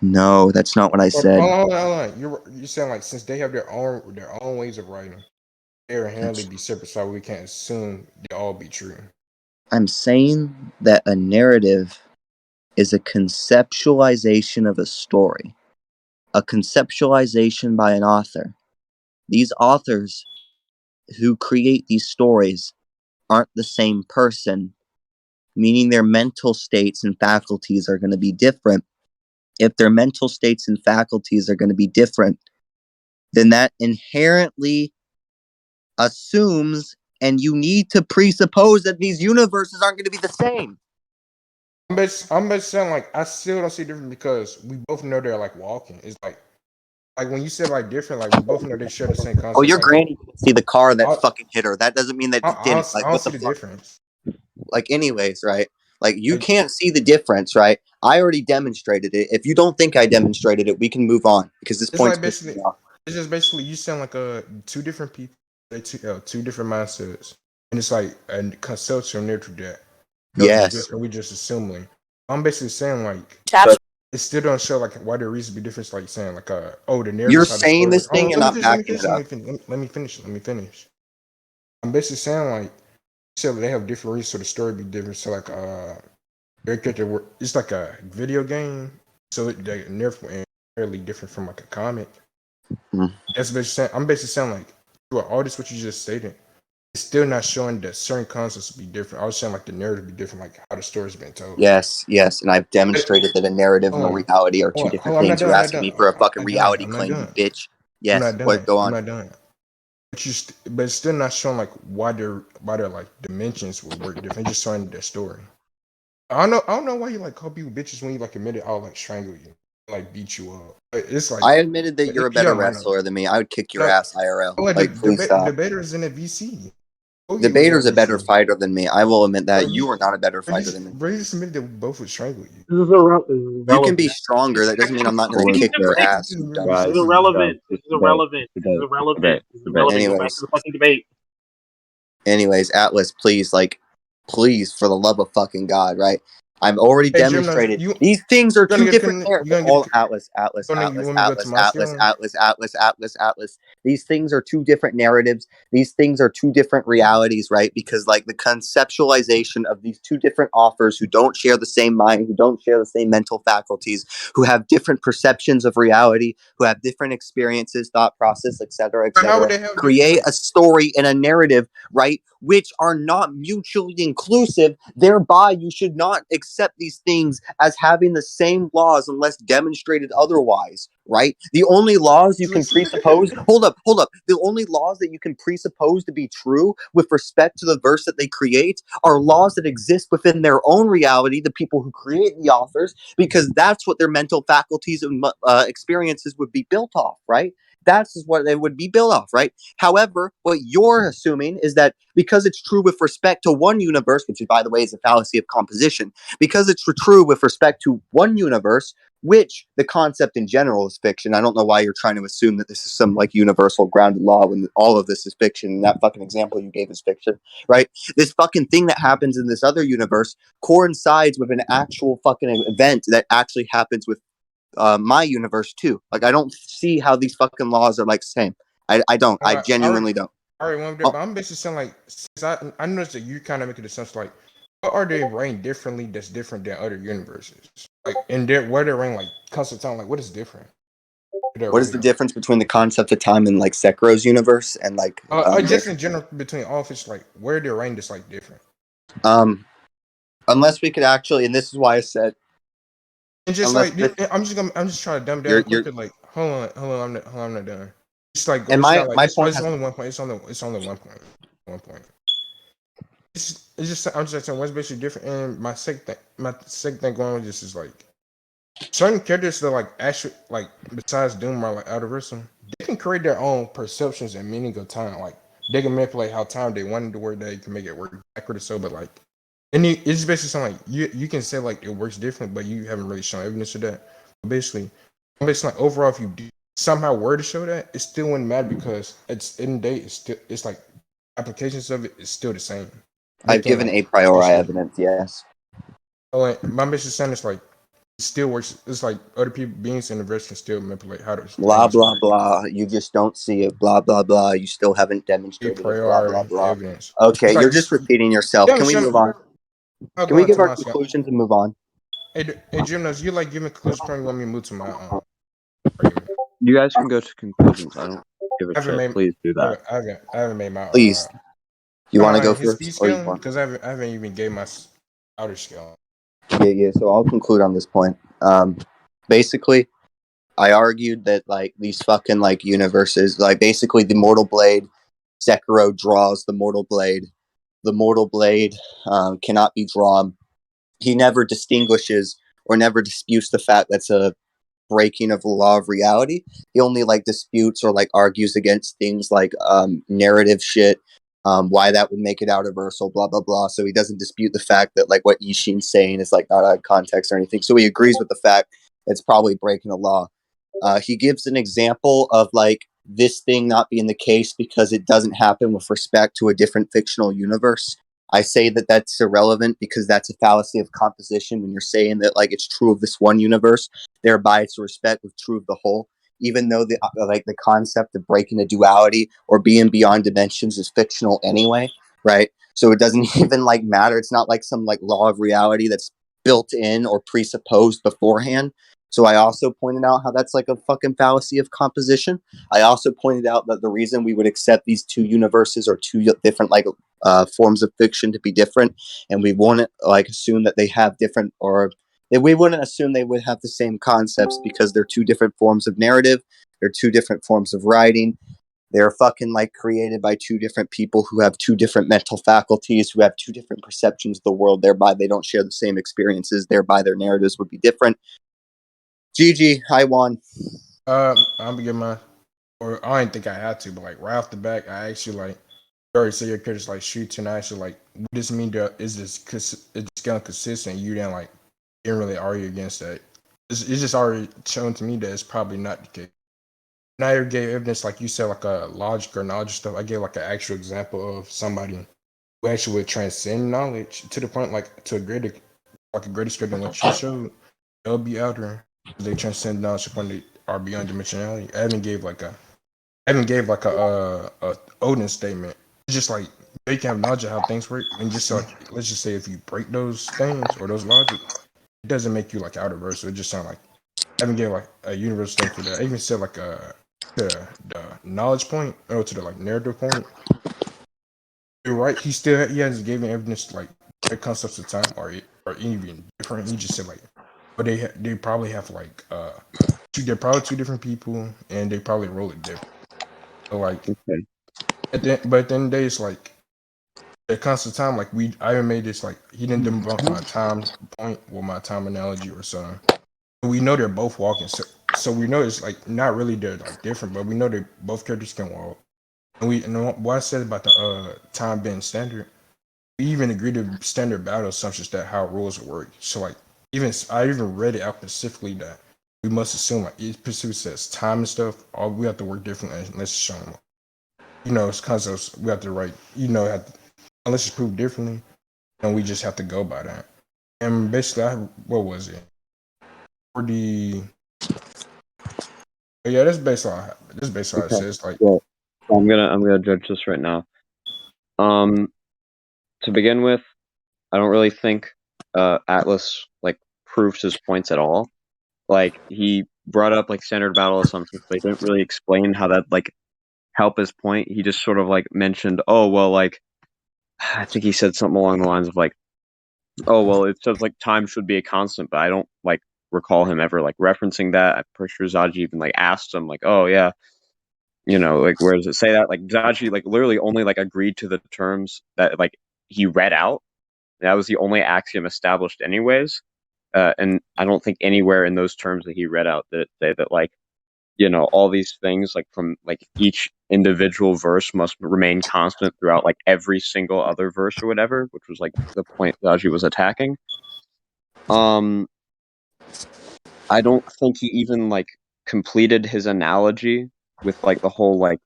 No, that's not what I said. Hold on. You're saying like since they have their own ways of writing, they're inherently be separate, so we can't assume they all be true. I'm saying that a narrative is a conceptualization of a story, a conceptualization by an author. These authors who create these stories aren't the same person, meaning their mental states and faculties are going to be different. If their mental states and faculties are going to be different, then that inherently assumes and you need to presuppose that these universes aren't going to be the same. I'm just saying like I still don't see different because we both know they're like walking. It's like when you said like different, like we both know they share the same concept. Oh, your like, granny can see the car that fucking hit her. That doesn't mean that it didn't. I Like, don't what see the the fuck? difference. Like, anyways, right? Like, you Like, can't see the difference, right? I already demonstrated it. If you don't think I demonstrated it, we can move on because this it's point's like basically, it's just basically you sound like two different people, they two different mindsets, and it's like a conceptual nature that yes. different. We just assuming. I'm basically saying like it still don't show like why the reason be different. Like saying like the narrative. You're saying this thing, you're not backing it up. Let me finish. I'm basically saying like so they have different reasons so the story be different. So like their character it's like a video game, so they're entirely different from like a comic. Mm. That's basically saying I'm basically saying like through all this what you just stated, it's still not showing that certain concepts will be different. I was saying like the narrative be different, like how the story's been told. Yes, and I've demonstrated that a narrative and a reality are two different things. You're asking me for a fucking reality claim, you bitch. Yes, I'm not done. go on. I'm not done. But it's still not showing like why their like dimensions will work different. It's just showing their story. I don't know why you like call people bitches when you like admit it. I'll like strangle you, like beat you up. But it's like I admitted that you're a better wrestler than me. I would kick your ass IRL. Like, please stop. Debater's in a VC. Debater's a better fighter than me. I will admit that. You are not a better fighter than me. Brady just admitted that we both would strangle you. This is irrelevant. You can be stronger. That doesn't mean I'm not going to kick your ass. You dumb This shit. is irrelevant. This is irrelevant. This is irrelevant. This is irrelevant. Go back to the fucking debate. Anyways, Atlas, please, for the love of fucking God, right? I've already Hey, Jim, demonstrated you these things are gonna two get different fin- you narratives. gonna get All fin- Atlas. you want me to go to my skill? These things are two different narratives. These things are two different realities, right? Because like the conceptualization of these two different authors who don't share the same mind, who don't share the same mental faculties, who have different perceptions of reality, who have different experiences, thought process, etc., But how would etc., they have create like a story and a narrative, right, which are not mutually inclusive. Thereby, you should not accept these things as having the same laws unless demonstrated otherwise, right? The only laws you can presuppose, hold up. The only laws that you can presuppose to be true with respect to the verse that they create are laws that exist within their own reality, the people who create the authors, because that's what their mental faculties and experiences would be built off, right? That's what they would be built off, right? However, what you're assuming is that because it's true with respect to one universe, which by the way is a fallacy of composition, because it's true with respect to one universe, which the concept in general is fiction. I don't know why you're trying to assume that this is some like universal grounded law when all of this is fiction. And that fucking example you gave is fiction, right? This fucking thing that happens in this other universe coincides with an actual fucking event that actually happens with my universe too. Like I don't see how these fucking laws are like same. I don't. I genuinely don't. All right, one Oh, but I'm basically saying like since I noticed that you kind of make it a sense like what are they ranked differently that's different than other universes? Like and where they rank like constant time, like what is different? what is the difference between the concept of time in like Sekiro's universe and like Just in general between all fish, like where they're ranked is like different. um unless we could actually, and this is why I said And just unless like this, I'm just trying to dumb down you're quicker. Like hold on, I'm not done. It's like and it's not like my point it's has, only 1 point. It's only 1 point. 1 point. It's just I'm just saying what's basically different. And my second thing going with this is like certain characters that like actually like besides Doom or like Outerverse, they can create their own perceptions and meaning of time. Like they can manipulate how time they wanted to work. They can make it work backward or so. But like, and it's basically something like you can say like it works different, but you haven't really shown evidence of that. But basically like overall, if you somehow were to show that, it still wouldn't matter because it's in the day. It's like applications of it is still the same. I've given a priori evidence, yes. Oh, like, my mission saying is like it still works. It's like other people beings in the verse can still manipulate how to Blah blah blah. You just don't see it. Blah blah blah. You still haven't demonstrated it. Blah blah blah. evidence. Okay, It's you're like just repeating yourself. Can we move on? I'll Can go we on give to our my conclusions and move on? Hey, Jim, knows you like giving conclusions. Probably want me to move to my argument. You guys can go to conclusions. I don't give a I haven't shit. made. Please do that. I haven't made my. Please. You want to go his first, speed or you scale want? because I haven't even gave my outer scale. Yeah. So I'll conclude on this point. Basically, I argued that like these fucking like universes, like basically the Mortal Blade, Sekiro draws the Mortal Blade. The Mortal Blade cannot be drawn. He never distinguishes or never disputes the fact that's a breaking of the law of reality. He only like disputes or like argues against things like narrative shit, why that would make it universal, blah blah blah. So he doesn't dispute the fact that like what Ishin's saying is like not out of context or anything. So he agrees with the fact it's probably breaking the law. He gives an example of like this thing not being the case because it doesn't happen with respect to a different fictional universe. I say that that's irrelevant because that's a fallacy of composition when you're saying that like it's true of this one universe, thereby it's a respect with true of the whole. Even though the like the concept of breaking a duality or being beyond dimensions is fictional anyway, right? So it doesn't even like matter. It's not like some like law of reality that's built in or presupposed beforehand. So I also pointed out how that's like a fucking fallacy of composition. I also pointed out that the reason we would accept these two universes or two different like forms of fiction to be different, and we wouldn't like assume that they have different or that we wouldn't assume they would have the same concepts because they're two different forms of narrative. They're two different forms of writing. They're fucking like created by two different people who have two different mental faculties, who have two different perceptions of the world. Thereby, they don't share the same experiences. Thereby, their narratives would be different. GG, I won. I'm gonna get my. Or I didn't think I had to, but like right off the back, I actually like. You already say your character's like shoots, and I actually like. What does it mean? Is this it's kind of consistent? You didn't really argue against that. It's just already shown to me that it's probably not the case. And I gave evidence, like you said, like a logic or knowledge stuff. I gave like an actual example of somebody who actually would transcend knowledge to the point, like to a greater like a greater scale than what you showed, they'll be outer. They transcend knowledge when they are beyond dimensionality. Evan gave like a Odin statement. It's just like they can have knowledge of how things work, and just like let's just say if you break those things or those logic, it doesn't make you like outerverse. It just sound like Evan gave like a universal thing for that. I even said like the knowledge point or to the like narrative point. You're right. He hasn't given evidence like the concepts of time are even different. He just said like, but they probably have like they're probably two different people and they probably roll it different. So like Okay. but at the end of the day, it's like the constant time. Like I even made this like he didn't debunk my time point with my time analogy or something. We know they're both walking, so we know it's like not really they're like different, but we know they both characters can walk. And what I said about the time being standard, we even agreed to standard battle assumptions that how rules work. So like I even read it out specifically that we must assume like it specifically says time and stuff. All we have to work differently unless it's shown. It's concepts we have to write. Unless it's proved differently, and we just have to go by that. And basically, what was it? For the yeah, that's based on it says like. Well, I'm gonna judge this right now. To begin with, I don't really think Atlas like proved his points at all. Like he brought up like standard battle assumptions, but he didn't really explain how that like help his point. He just sort of like mentioned, oh well, like I think he said something along the lines of like, oh well, it says like time should be a constant, but I don't like recall him ever like referencing that. I'm pretty sure Zaji even like asked him like, oh yeah, like where does it say that? Like Zaji like literally only like agreed to the terms that like he read out. That was the only axiom established anyways. And I don't think anywhere in those terms that he read out that it say that like all these things like from like each individual verse must remain constant throughout like every single other verse or whatever, which was like the point Zaji was attacking. I don't think he even like completed his analogy with like the whole like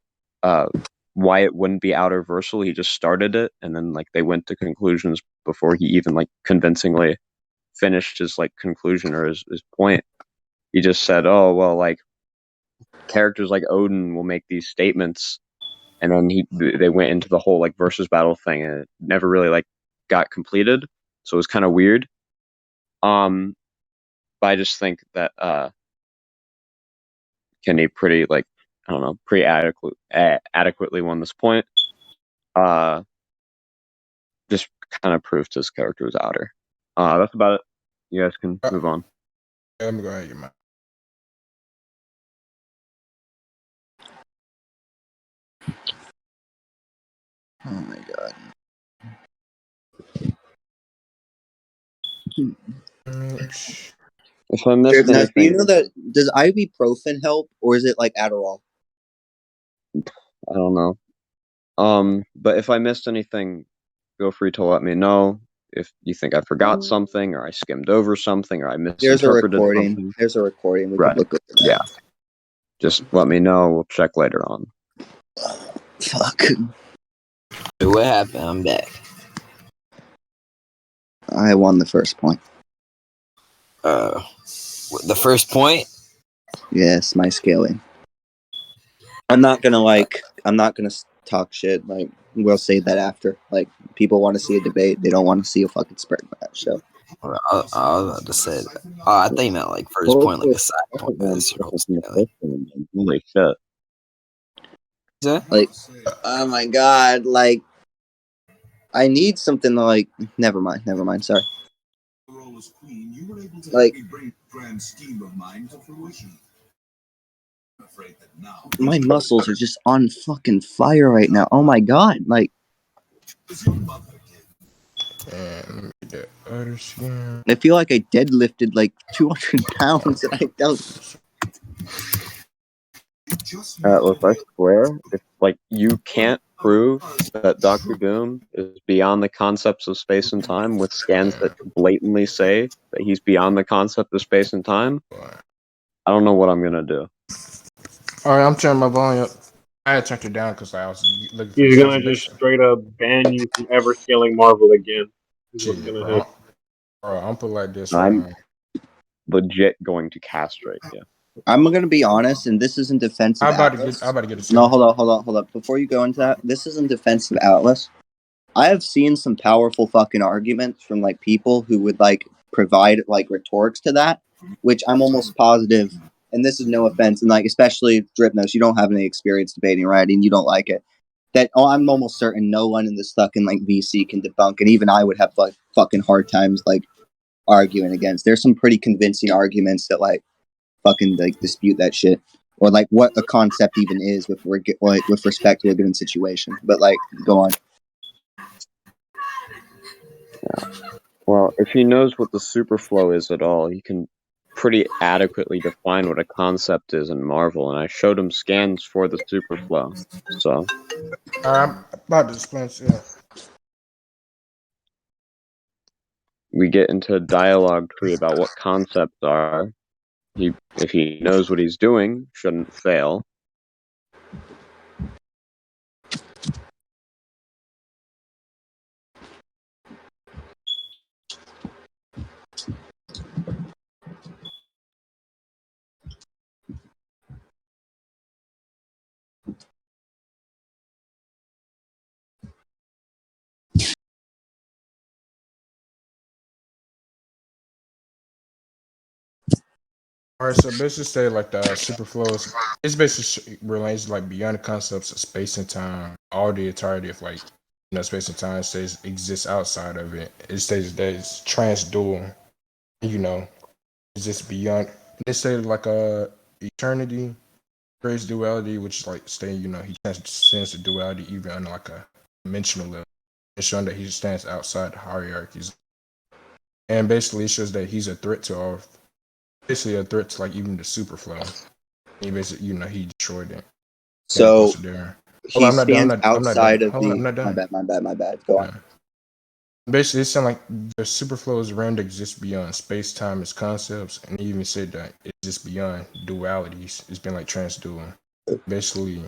why it wouldn't be outer versal. He just started it and then like they went to conclusions before he even like convincingly finished his like conclusion or his point. He just said, oh well, like characters like Odin will make these statements, and then they went into the whole like versus battle thing and it never really like got completed, so it was kind of weird. But I just think that Kenny pretty like I don't know, pretty adequately won this point. Just kind of proved his character was outer. That's about it. You guys can move on. Let me go ahead and get my. Oh my god. If I missed Now, anything, do you know that does ibuprofen help or is it like Adderall? I don't know. But if I missed anything, feel free to let me know. If you think I forgot something, or I skimmed over something, or I misinterpreted something. There's a recording. We Right. can look over that. Yeah. Just let me know. We'll check later on. Fuck. What happened? I'm back. I won the first point. The first point? Yes, my scaling. I'm not gonna talk shit. Like, we'll save that after. Like, people want to see a debate. They don't want to see a fucking spread match. So. I was about to say that. Oh, I think meant like first point, like a side point. Holy shit. Like, oh my god, like, I need something to, like, never mind, sorry. Like, my muscles are just on fucking fire right now. Oh my god, like, I feel like I deadlifted like 200 pounds and I don't. Look, I swear, if like you can't prove that Doctor Doom is beyond the concepts of space and time with scans that blatantly say that he's beyond the concept of space and time, I don't know what I'm gonna do. All right, I'm turning my volume up. I had turned it down because I was looking for. He's gonna just straight up ban you from ever scaling Marvel again. Is what's gonna happen. Bro, I'm put like this. I'm Right legit going to castrate you. I'm gonna be honest, and this is in defense of I'm Atlas. about to get a No, second. hold up. Before you go into that, this is in defense of Atlas. I have seen some powerful fucking arguments from like people who would like provide like rhetorics to that, which I'm almost positive, and this is no offense, and like especially Dripnos, you don't have any experience debating writing, you don't like it. That I'm almost certain no one in this fucking like VC can debunk, and even I would have like fucking hard times like arguing against. There's some pretty convincing arguments that like fucking like dispute that shit, or like what a concept even is with respect to a given situation. But like, go on. Well, if he knows what the superflow is at all, he can pretty adequately define what a concept is in Marvel, and I showed him scans for the superflow. So I'm about to explain. Yeah. we get into a dialogue tree about what concepts are. If he knows what he's doing, shouldn't fail. All right, so basically say like the superflows. It's basically relates like beyond the concepts of space and time. All the entirety of like space and time stays exists outside of it. It states that it's transdual. You know, it's just beyond. They say like eternity creates duality, which is like saying he transcends the duality even on like a dimensional level. It's showing that he stands outside hierarchies, and basically it shows that he's a threat to all. Basically a threat to like even the superflow. He basically, he destroyed it. So There. he stands I'm not done. outside of Hold on, the. I'm not done. My bad. Go on. Yeah. Basically, it sounds like the superflow is realm that exists beyond space, time, as concepts, and he even said that it exists beyond dualities. It's been like transdual. Basically,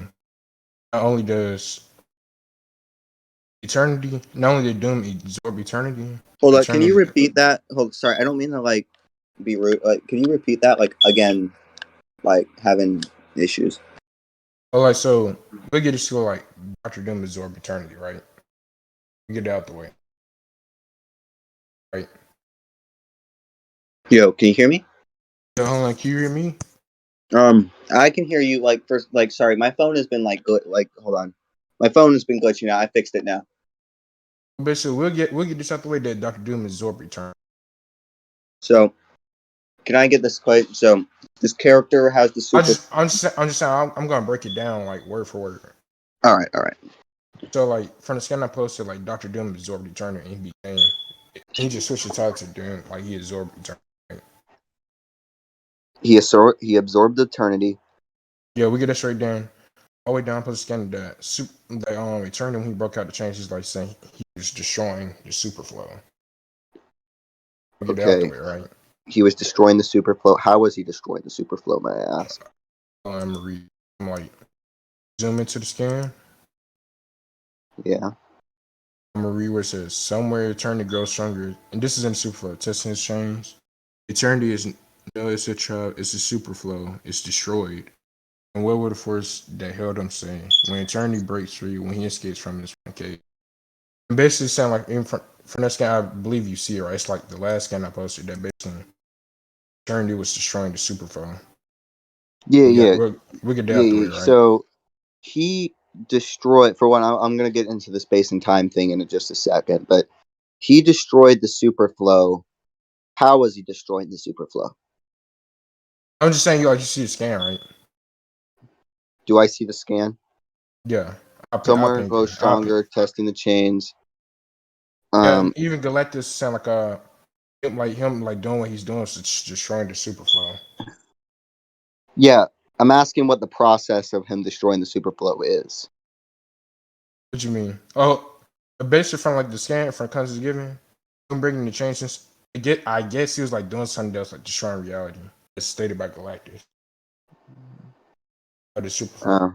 not only does eternity, not only did Doom absorb eternity. Hold on. Can you repeat that? Sorry, I don't mean to like be rude. Like, can you repeat that? Like again, like having issues. Oh, like so, we get to go like Doctor Doom absorb eternity, right? We get it out the way, right? Yo, can you hear me? Yo, hold on, can you hear me? I can hear you. Like first, like sorry, my phone has been like like hold on, my phone has been glitching out. I fixed it now. Basically, we'll get this out the way that Doctor Doom absorb eternity. So, can I get this quite? So, this character has the super. I'm just saying I'm gonna break it down like word for word. All right. So like from the scan I posted, like Doctor Doom absorbed eternity, and he just switched the title to Doom, like he absorbed eternity. He absorbed eternity. Yeah, we get that straight down. All the way down, post the scan that eternity when he broke out the chains, he's like saying he was destroying the superflow. We get that out the Okay. way, right? He was destroying the superflow. How was he destroying the superflow, may I ask? I'm like zoom into the scan. Yeah. I'm gonna read where it says somewhere eternity grows stronger, and this is in the superflow. Testing his chains. Eternity is no, it's a superflow. It's destroyed. And what would the force that held him say when eternity breaks free when he escapes from his cave? And basically, sound like from that scan, I believe you see it right. It's like the last scan I posted that basically eternity was destroying the superflow. Yeah. We get that out the way, right? So he destroyed. For one, I'm gonna get into the space and time thing in just a second, but he destroyed the superflow. How was he destroying the superflow? I'm just saying, you see the scan, right? Do I see the scan? Yeah. Somewhere grows stronger, testing the chains. Yeah, even Galactus sound like him doing what he's doing, so it's destroying the superflow. Yeah, I'm asking what the process of him destroying the superflow is. What you mean? Oh, basically from like the scan from Cousins given, him bringing the changes. I guess he was like doing something else, like destroying reality. It's stated by Galactus. Or the superflow.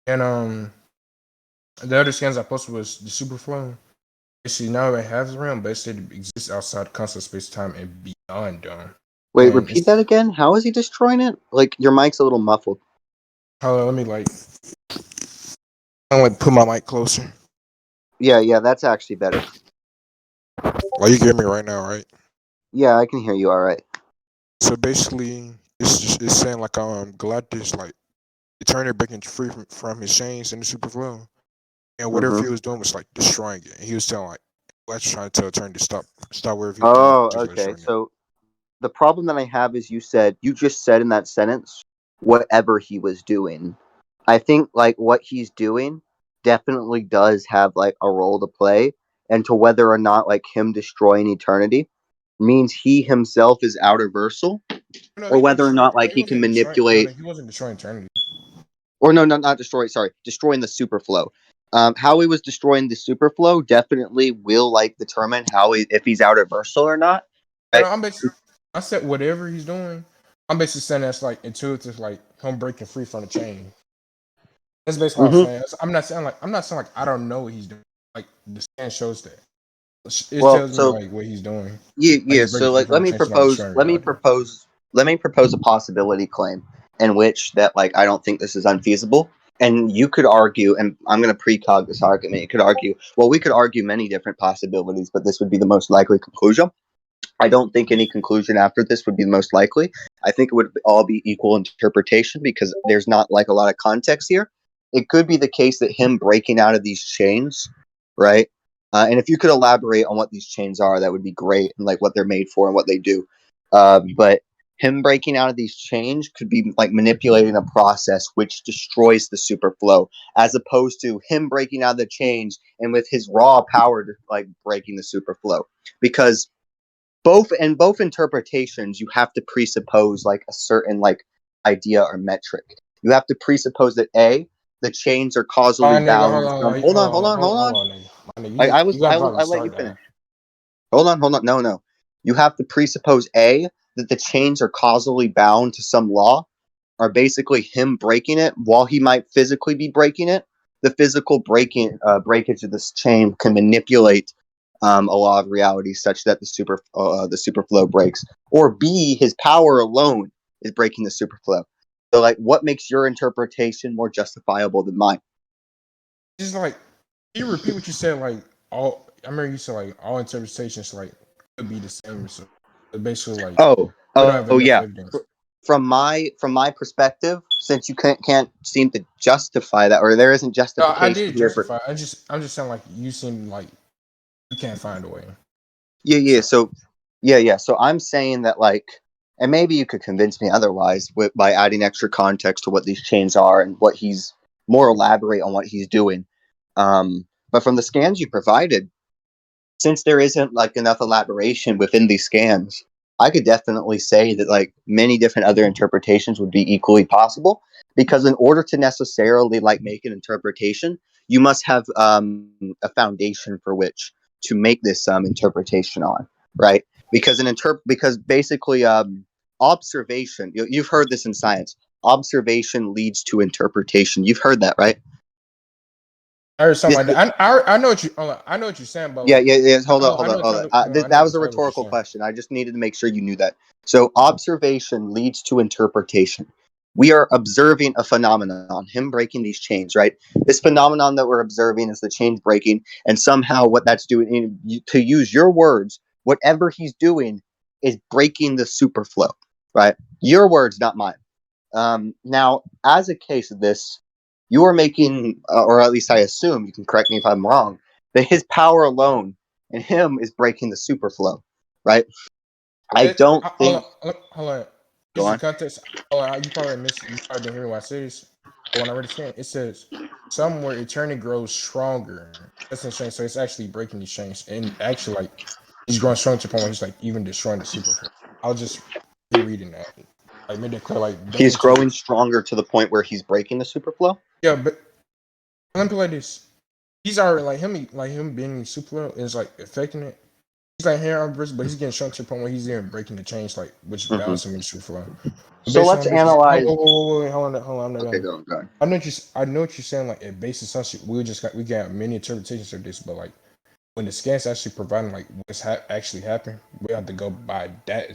And the other scans I posted was the superflow. See, now it has a realm, but it said it exists outside the concept space time and beyond them. Wait, And repeat that again. How is he destroying it? Like your mic's a little muffled. hold on, let me I'm like put my mic closer. Yeah, that's actually better. Like you can hear me right now, right? Yeah, I can hear you all right. So basically, it's saying like Galactus like Eternity breaking free from his chains in the super flow, and whatever he was doing was like destroying it. And he was telling like Galactus trying to tell Eternity to stop whatever he was doing, Oh, just okay. destroying it. So the problem that I have is you just said in that sentence whatever he was doing. I think like what he's doing definitely does have like a role to play, and to whether or not like him destroying eternity means he himself is outerversal, No, or whether or not like he he can wasn't destroying. No, manipulate, he wasn't destroying Eternity. or no, not destroy. Sorry, destroying the superflow. How he was destroying the superflow definitely will like determine if he's outerversal or not. No, Right? I'm basically, I said whatever he's doing. I'm basically saying that's like intuitive, like him breaking free from the chain. That's basically what I'm saying. I'm not saying like I don't know what he's doing. Like the scan shows that. It Well, tells me so like what he's doing. Like yeah. he's breaking So free like, from the chain, so not destroying reality. let me propose a possibility claim in which that like I don't think this is unfeasible. And you could argue, and I'm going to precog this argument. You could argue, well, we could argue many different possibilities, but this would be the most likely conclusion. I don't think any conclusion after this would be the most likely. I think it would all be equal interpretation because there's not like a lot of context here. It could be the case that him breaking out of these chains, right? And if you could elaborate on what these chains are, that would be great, and like what they're made for and what they do. But him breaking out of these chains could be like manipulating a process which destroys the superflow, as opposed to him breaking out of the chains and with his raw power like breaking the superflow. Because both interpretations you have to presuppose like a certain like idea or metric. You have to presuppose that the chains are My causally nigga, bound. Hold on. hold on, nigga. My nigga, I you gotta will probably I let you start finish. that. Hold on. No. You have to presuppose that the chains are causally bound to some law, are basically him breaking it while he might physically be breaking it. The physical breakage of this chain can manipulate a law of reality such that the superflow breaks, or B, his power alone is breaking the superflow. So, like, what makes your interpretation more justifiable than mine? Just like, can you repeat what you said? Like all, I remember you said like all interpretations like could be the same. So basically, like we don't have enough Yeah. evidence. From my perspective, since you can't seem to justify that, or there isn't No, I justification did here for justify. I'm just saying like you seem like you can't find a way. yeah. So So yeah. So I'm saying that like, and maybe you could convince me otherwise by adding extra context to what these chains are and what he's more elaborate on what he's doing. But from the scans you provided, since there isn't like enough elaboration within these scans, I could definitely say that like many different other interpretations would be equally possible. Because in order to necessarily like make an interpretation, you must have a foundation for which to make this interpretation on, right? Because basically observation. You've heard this in science. Observation leads to interpretation. You've heard that, right? I heard something This, like that. I know what you I know what you're saying, but like yeah. Hold on, I know I know that was a entirely what you're rhetorical saying. question. I just needed to make sure you knew that. So, observation leads to interpretation. We are observing a phenomenon, him breaking these chains, right? This phenomenon that we're observing is the chains breaking, and somehow what that's doing, to use your words, whatever he's doing is breaking the superflow, right? Your words, not mine. Now, as a case of this, you are making, or at least I assume, you can correct me if I'm wrong, that his power alone and him is breaking the superflow, right? I don't think. Hold on. Go This is on. context. Hold on, you probably missed. You probably didn't hear what I said. But when I read the scan, it says somewhere eternity grows stronger. That's insane. So it's actually breaking these chains, and actually, like he's growing stronger to the point where he's like even destroying the superflow. I'll just be reading that. Like made it clear. Like those He's growing interpretations. stronger to the point where he's breaking the superflow. Yeah, but let me put it like this. He's already like him being superflow is like affecting it. He's like hair on but he's getting shrunk to the point where he's even breaking the chains, like which Hmm. balance him in true flow. But So based let's on this, analyze. wait, hold on, I'm not Okay, done. go on. I know what you're saying. Like a base assumption, we got many interpretations of this, but like when the scans actually providing like what's actually happened, we have to go by that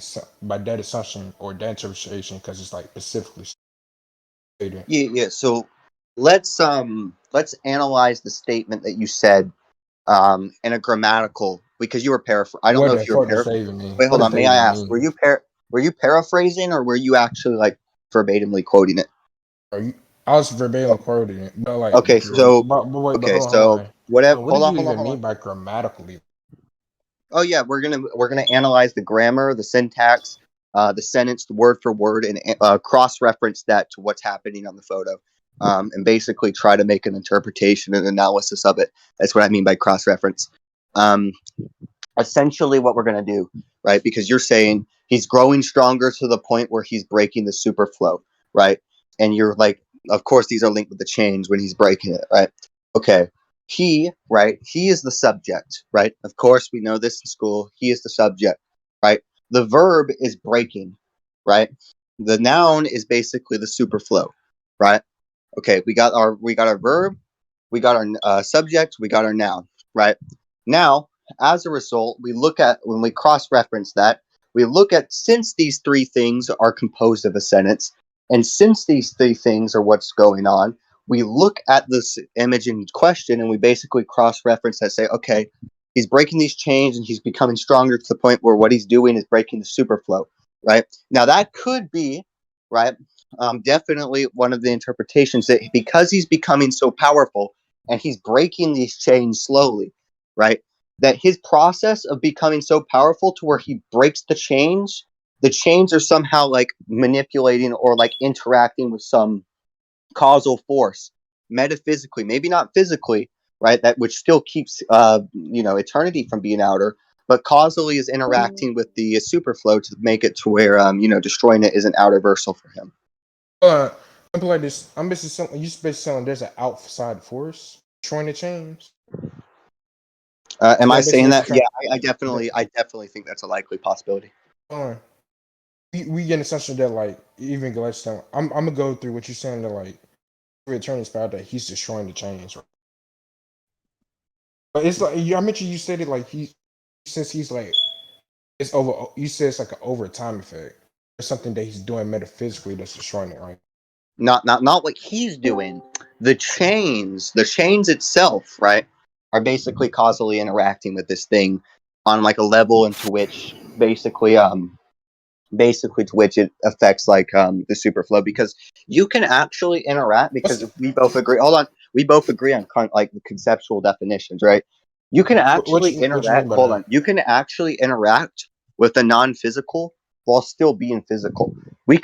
assumption or that interpretation because it's like specifically stated. Yeah. So let's analyze the statement that you said in a grammatical, because you were paraphrasing. I don't What know the if you were fuck does that even mean? Wait, What hold does on. that May I even ask? mean? Were you paraphrasing, or were you actually like verbatimly quoting it? I was verbatim quoting it, but like, Okay. So but wait, but okay. hold So on. whatever. What Hold did on. you Hold on. even Hold on. mean by grammatically? Oh yeah, we're gonna analyze the grammar, the syntax, the sentence, word for word, and cross-reference that to what's happening on the photo, and basically try to make an interpretation and analysis of it. That's what I mean by cross-reference. Um, Essentially, what we're gonna do, right? Because you're saying he's growing stronger to the point where he's breaking the super flow, right? And you're like, of course, these are linked with the chains when he's breaking it, right? Okay, right? He is the subject, right? Of course, we know this in school. He is the subject, right? The verb is breaking, right? The noun is basically the superflow, right? Okay, we got our verb, we got our subject, we got our noun, right? Now, as a result, we look at when we cross-reference that, we look at since these three things are composed of a sentence, and since these three things are what's going on, we look at this image in question and we basically cross-reference that, say, okay, he's breaking these chains and he's becoming stronger to the point where what he's doing is breaking the superflow, right? Now that could be, right, definitely one of the interpretations, that because he's becoming so powerful and he's breaking these chains slowly, right, that his process of becoming so powerful to where he breaks the chains are somehow like manipulating or like interacting with some causal force metaphysically, maybe not physically, right? That which still keeps eternity from being outer, but causally is interacting with the superflow to make it to where destroying it isn't outer versal for him. Something like this. I'm basically selling. You basically selling. There's an outside force trying to change. Am I That basically saying what you're that? trying. Yeah, I definitely think that's a likely possibility. We get an assumption that like even Gillespie. I'm gonna go through what you're saying that like return is power that he's destroying the chains. Right? But it's like I mentioned you said it like since he's like it's over. You said it's like an overtime effect. There's something that he's doing metaphysically that's destroying it, right? Not what he's doing. The chains itself, right, are basically causally interacting with this thing on like a level into which basically to which it affects like the superflow, because you can actually interact, because we both agree, we both agree on like the conceptual definitions, right? You can actually What you mean interact by that? you can actually interact with a non-physical while still being physical. Me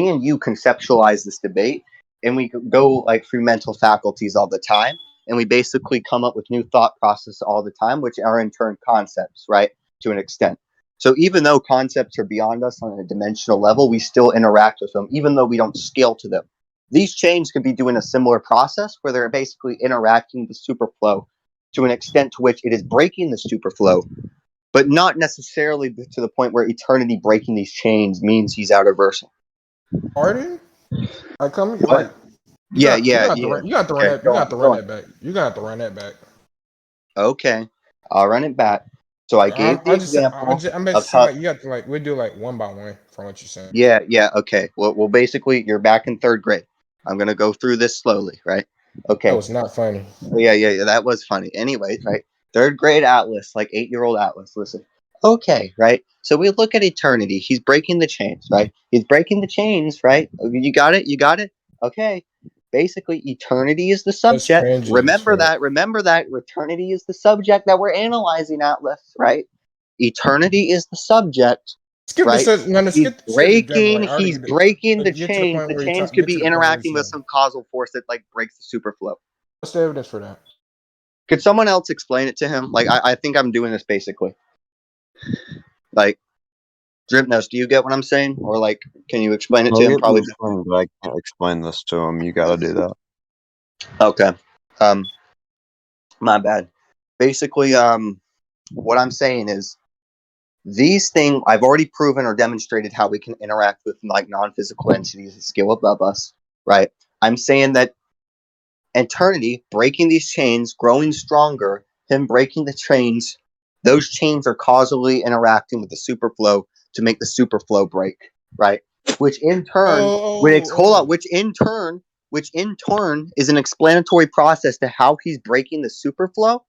and you conceptualize this debate, and we go like through mental faculties all the time, and we basically come up with new thought process all the time, which are in turn concepts, right, to an extent. So even though concepts are beyond us on a dimensional level, we still interact with them, even though we don't scale to them. These chains could be doing a similar process where they're basically interacting with the superflow to an extent to which it is breaking the superflow, but not necessarily to the point where eternity breaking these chains means he's out of versal. Pardon? I come What? like you got Yeah. you got to run Okay, that. You go got on, to go run on. that back. You got to run that back. Okay, I'll run it back. So I gave the example I'm of basically saying how. like you got to like we do like one by one from what you're saying. Yeah, okay. Well, basically, you're back in third grade. I'm gonna go through this slowly, right? That Okay. was not funny. Yeah, that was funny. Anyway, right? Third grade Atlas, like 8-year-old Atlas. Listen. Okay, right? So we look at eternity. He's breaking the chains, right? He's breaking the chains, right? You got it? You got it? Okay. Basically, eternity is the That's subject. cringy as Remember fuck. that. Remember that. Eternity is the subject that we're analyzing, Atlas, right? Eternity is the subject, Skip the right? set. No, He's skip the example. Like I already he's get it. breaking the Like, get to the chains. point The where you're chains trying. could Get to be the point where you're interacting with saying. some causal force that like breaks the superflow. What's the evidence for that? Could someone else explain it to him? Like I think I'm doing this basically. Like Dripnos, do you get what I'm saying? Or like can you explain it I to him? get Probably the thing, but I can't explain this to him. You got to do that. okay. My bad. Basically, what I'm saying is these things I've already proven or demonstrated how we can interact with like non-physical entities that scale above us, right? I'm saying that eternity breaking these chains, growing stronger, him breaking the chains, those chains are causally interacting with the superflow to make the superflow break, right? Which in turn, which in turn is an explanatory process to how he's breaking the superflow,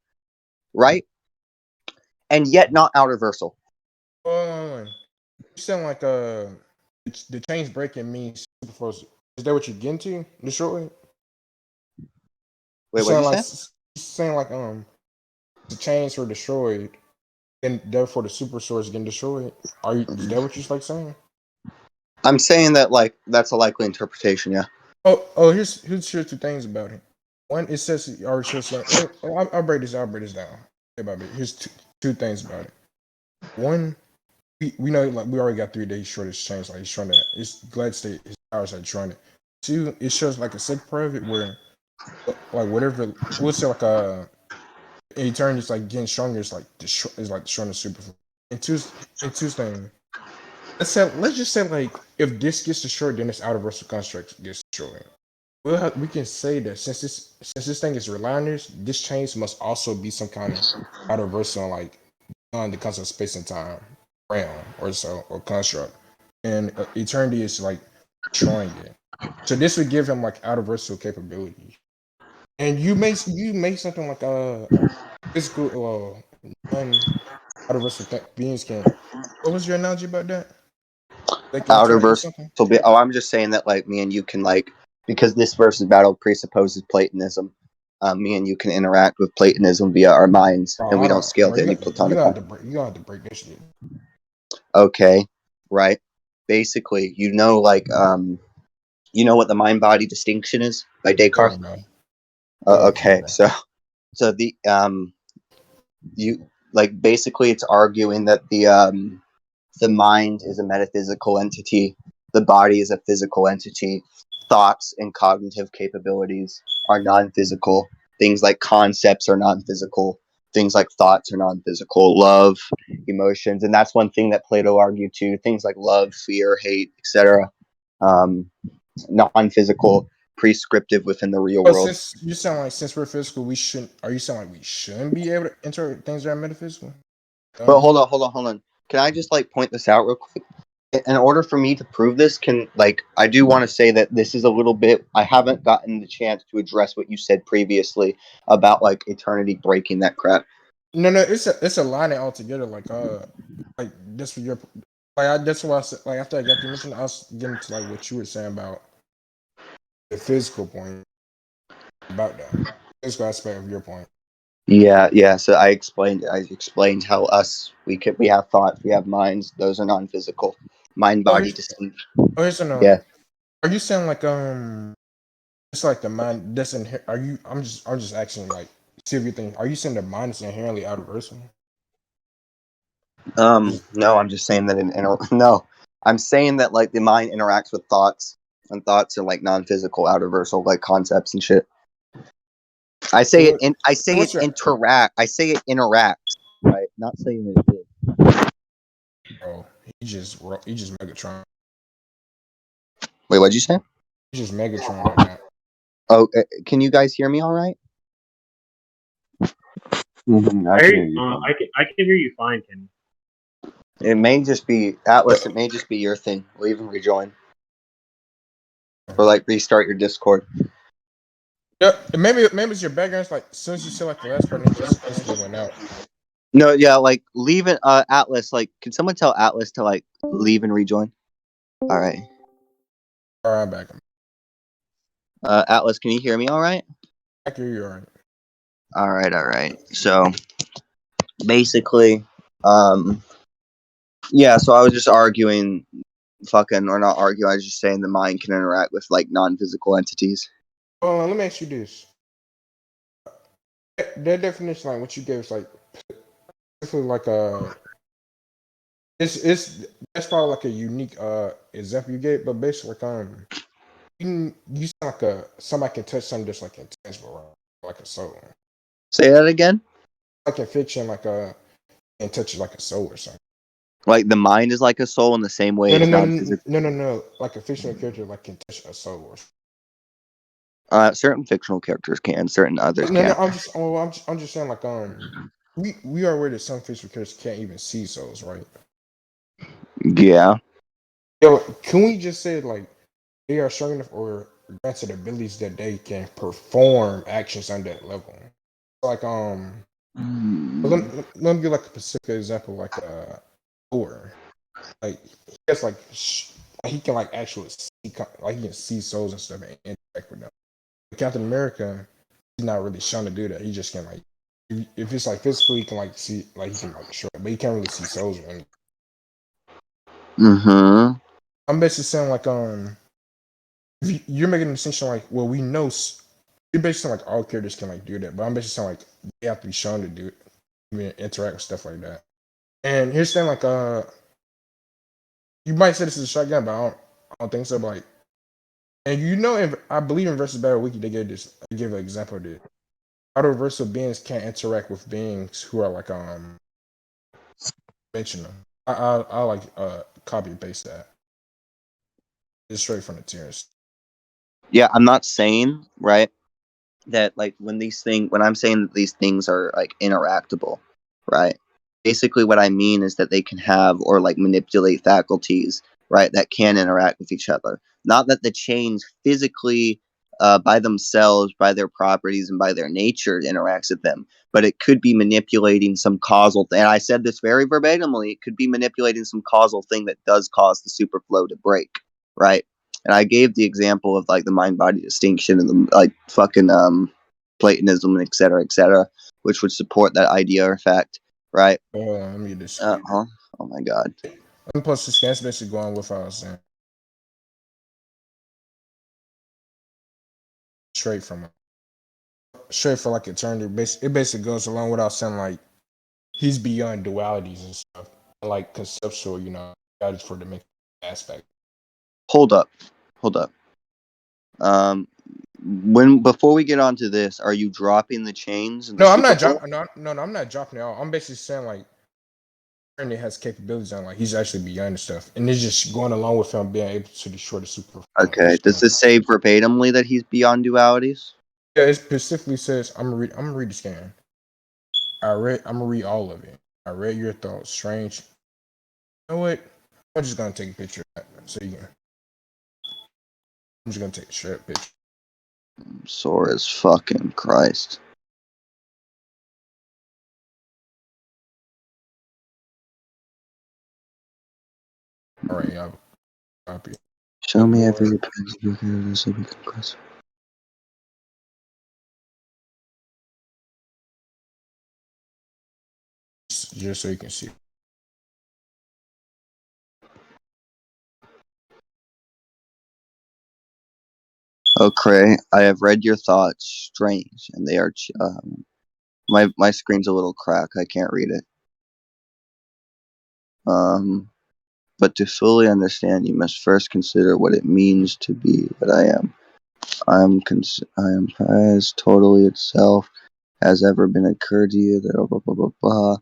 right? And yet not out reversal. You sound like the chains breaking means superflow. Is that what you're getting to? Destroyed? Wait, what did you say? You saying like the chains were destroyed, and therefore the super sword is getting destroyed. Is that what you're like saying? I'm saying that like that's a likely interpretation, yeah. Here's two things about it. One, it says or it says I'll break this down. Here's two things about it. One, we know like we already got 3 days shortage change. Like he's trying to, it's glad state his powers are trying to. Two, it shows like a sick private where like whatever we'll say like in turn it's like getting stronger. It's like destroying the super. And two thing. Let's just say like if this gets destroyed, then this outer versal construct gets destroyed. We can say that since this thing is relying on this change must also be some kind of outer versal like on the concept of space and time realm or so or construct, and eternity is like destroying it. So this would give him like outer versal capability. And you make something like physical outer versal beings can. What was your analogy about that? Like Outer interact with verse something? will be. Oh, I'm just saying that like me and you can like because this versus battle presupposes Platonism. Me and you can interact with Platonism via our minds, and we don't scale to any Platonic. You gonna have to break this shit. Okay, right. Basically, like you know what the mind-body distinction is by Descartes. Okay, so the you like basically it's arguing that the mind is a metaphysical entity, the body is a physical entity, thoughts and cognitive capabilities are non-physical, things like concepts are non-physical, things like thoughts are non-physical, love, emotions, and that's one thing that Plato argued too, things like love, fear, hate, etc. Non-physical, prescriptive within the real world. Since you sound like since we're physical, we shouldn't. Are you sound like we shouldn't be able to enter things that are metaphysical? But hold on. Can I just like point this out real quick? In order for me to prove this, I do want to say that this is a little bit. I haven't gotten the chance to address what you said previously about like eternity breaking that crap. No, it's a line it all together. Like that's for your that's why I said like after I got you mentioned, I was getting to like what you were saying about the physical point about that physical aspect of your point. Yeah. So I explained how we have thoughts, we have minds. Those are non-physical, mind-body distinct. Here's another. Yeah. Are you saying like it's like the mind doesn't? Are you? I'm just asking like see if you think. Are you saying the mind is inherently outer versal? No, I'm just saying that no, I'm saying that like the mind interacts with thoughts, and thoughts are like non-physical, outer versal, like concepts and shit. I say it interacts, right? Not saying it is. Bro, he just Megatron. Wait, what'd you say? He just Megatron right now. Oh, can you guys hear me all right? Mm-hmm, I can hear you fine, Kenny. It may just be Atlas. It may just be your thing. Leave and rejoin, or like restart your Discord. Yeah, maybe it's your background. It's like as soon as you say like the last part, it just instantly went out. No, yeah, like leave it. Atlas, like, can someone tell Atlas to like leave and rejoin? All right. All right, I'm back. Atlas, can you hear me? All right. I can hear you all right. All right. So basically, yeah. So I was just arguing, or not arguing. I was just saying the mind can interact with like non-physical entities. Let me ask you this. That definition, like what you gave, is like basically like it's that's probably like a unique example you gave, but basically like you sound like somebody can touch something just like intangible, right? Like a soul. Say that again. Like in fiction, like and touch like a soul or something. Like the mind is like a soul in the same way it's non-physical. No. Like a fictional character like can touch a soul or something. Certain fictional characters can, certain others No, can't. I'm just saying like we are aware that some fictional characters can't even see souls, right? Yeah. Yo, can we just say like they are strong enough or granted abilities that they can perform actions on that level? Like let me give like a specific example, like Thor. Like he has like he can like actually see like he can see souls and stuff and interact with them. But Captain America, he's not really shown to do that. He just can like if it's like physical, he can like see like he can like show, but he can't really see souls or anything. Mm-hmm. I'm basically saying like if you're making a distinction like well we know you're basically saying like all characters can like do that, but I'm basically saying like they have to be shown to do it, even interact with stuff like that. And here's the thing like you might say this is a shotgun, but I don't think so. But like, and I believe in versus Battle Wiki they gave an example of this. Autoversal beings can't interact with beings who are like mention them. I like copy and paste that. It's straight from the tiers. Yeah, I'm not saying, right, that like when I'm saying that these things are like interactable, right? Basically what I mean is that they can have or like manipulate faculties, right, that can interact with each other. Not that the chains physically by themselves, by their properties and by their nature interacts with them, but it could be manipulating some causal thing. And I said this very verbatimly, it could be manipulating some causal thing that does cause the superflow to break, right? And I gave the example of like the mind body distinction and the like fucking Platonism and et cetera, which would support that idea or fact, right? Let me get this. Oh my god. Let me post this. That's basically going with what I was saying. Straight from like eternity. It basically goes along without saying like he's beyond dualities and stuff, like conceptual, guidance for the mixed aspect. Hold up. Before we get onto this, are you dropping the chains? No, I'm not dropping. No, I'm not dropping it all. I'm basically saying like, it has capabilities on like he's actually beyond the stuff, and it's just going along with him being able to destroy the super. Okay. Does this say verbatimly that he's beyond dualities? Yeah, it specifically says I'm gonna read the scan. I'm gonna read all of it. I read your thoughts. Strange. You know what? I'm just gonna take a picture of that so you can. I'm just gonna take a straight picture. Sore as fucking Christ. All right, y'all. Copy. Show me every appearance so we can cross. Just so you can see. Okay, I have read your thoughts. Strange, and they are. My screen's a little crack. I can't read it. But to fully understand, you must first consider what it means to be what I am. I am as totally itself has ever been occurred to you. That blah blah blah blah.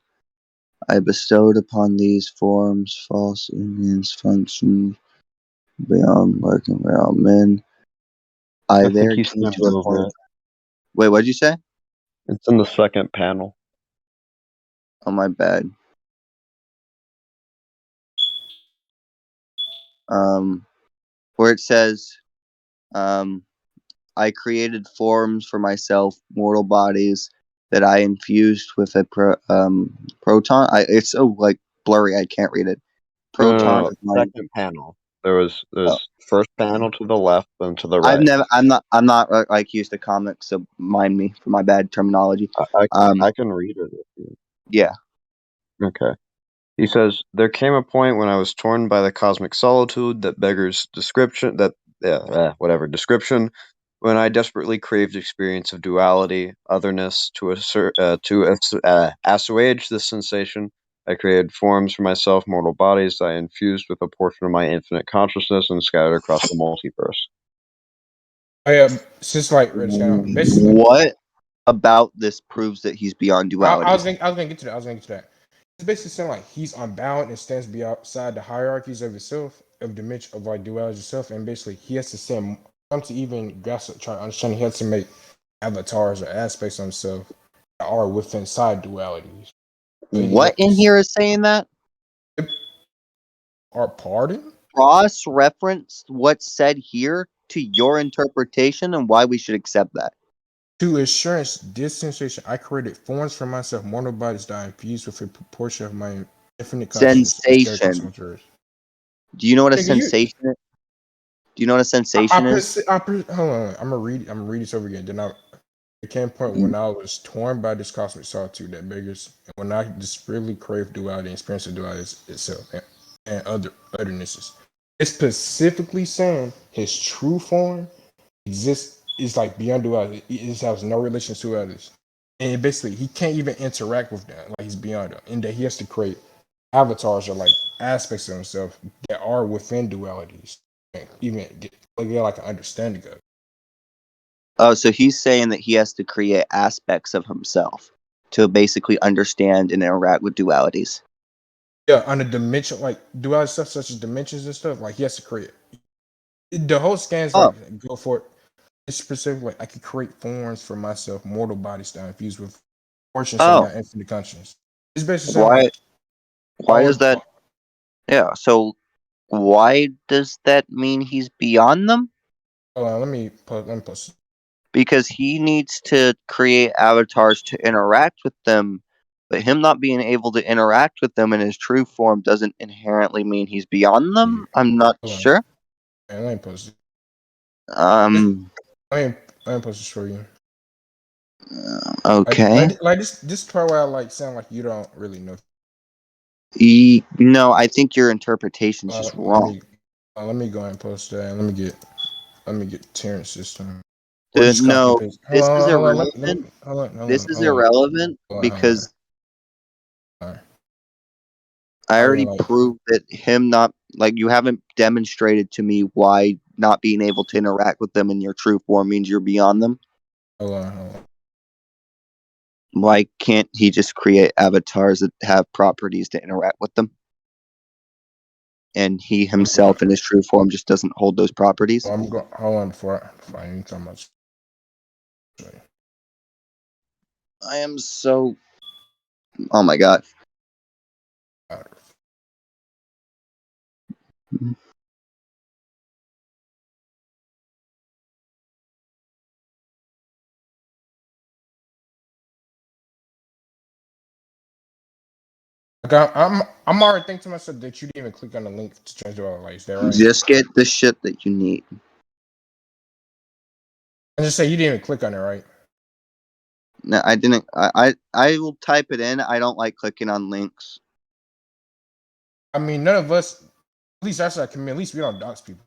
I bestowed upon these forms false unions, functions beyond lurking around men. I think there he's came skipped to a over point. it. Wait, what did you say? It's in the second panel. Oh, my bad. Where it says, I created forms for myself, mortal bodies that I infused with a proton. It's so like blurry, I can't read it. Proton No, of my. second panel. There's Oh. first panel to the left, then to the right. I'm not like used to comics, so mind me for my bad terminology. I can read it if you. Yeah. Okay. He says, there came a point when I was torn by the cosmic solitude that beggars description, description, when I desperately craved experience of duality, otherness, to assuage this sensation. I created forms for myself, mortal bodies that I infused with a portion of my infinite consciousness and scattered across the multiverse. Since like basically, what about this proves that he's beyond duality? I was gonna get to that. It's basically saying like he's unbound and stands outside the hierarchies of himself, of dimension of like duality itself, and basically he has to stand to even try to understand, he had to make avatars or aspects of himself that are within side dualities. So What in here is saying that? Or pardon? Cross-reference what's said here to your interpretation and why we should accept that. To assurance this sensation, I created forms for myself, mortal bodies that I infused with a proportion of my infinite consciousness. Sensation. Do you know what a Nigga, sensation is? Do you know what a sensation is? hold on. I'm gonna read this over again. Then there came a point when I was torn by this cosmic solitude that beggars, and when I desperately craved duality and experienced the duality itself and other othernesses. It's specifically saying his true form exists is like beyond duality. It has no relation to others, and basically he can't even interact with them. Like he's beyond them, and that he has to create avatars or like aspects of himself that are within dualities, and even get like an understanding of it. Oh, so he's saying that he has to create aspects of himself to basically understand and interact with dualities. Yeah, on a dimension, like duality stuff such as dimensions and stuff, like he has to create. The whole scan's like go for it. It's specific. Like I could create forms for myself, mortal bodies that I infused with portions of my infinite consciousness. It's basically saying why does that? Yeah. So why does that mean he's beyond them? Hold on, let me post. Because he needs to create avatars to interact with them, but him not being able to interact with them in his true form doesn't inherently mean he's beyond them. I'm not sure. Man, let me post it. Let me post this for you. Okay. Like this part where I like sound like you don't really know. No, I think your interpretation is just wrong. Let me go ahead and post that. And let me get Terrence system. No, this is irrelevant. This is irrelevant because I already proved that him not like you haven't demonstrated to me why not being able to interact with them in your true form means you're beyond them. Hold on. Why can't he just create avatars that have properties to interact with them? And he himself in his true form just doesn't hold those properties. Hold on before I need so much. I am so. Oh my god. I'm already thinking to myself that you didn't even click on the link to change all the lights. Is that right? Just get the shit that you need. I just say you didn't even click on it, right? No, I didn't. I will type it in. I don't like clicking on links. I mean, none of us. At least that's like. At least we don't dox people.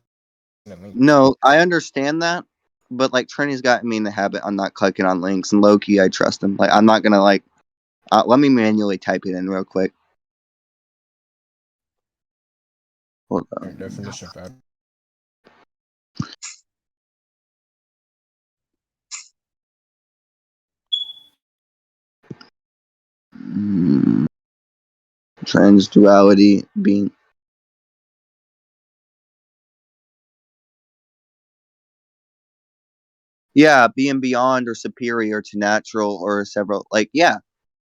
No, I understand that, but like Trini's gotten me in the habit on not clicking on links, and Loki, I trust him. Like I'm not gonna like. Let me manually type it in real quick. Hold on. Definition fact. Transduality being. Yeah, being beyond or superior to natural or several. Like, yeah,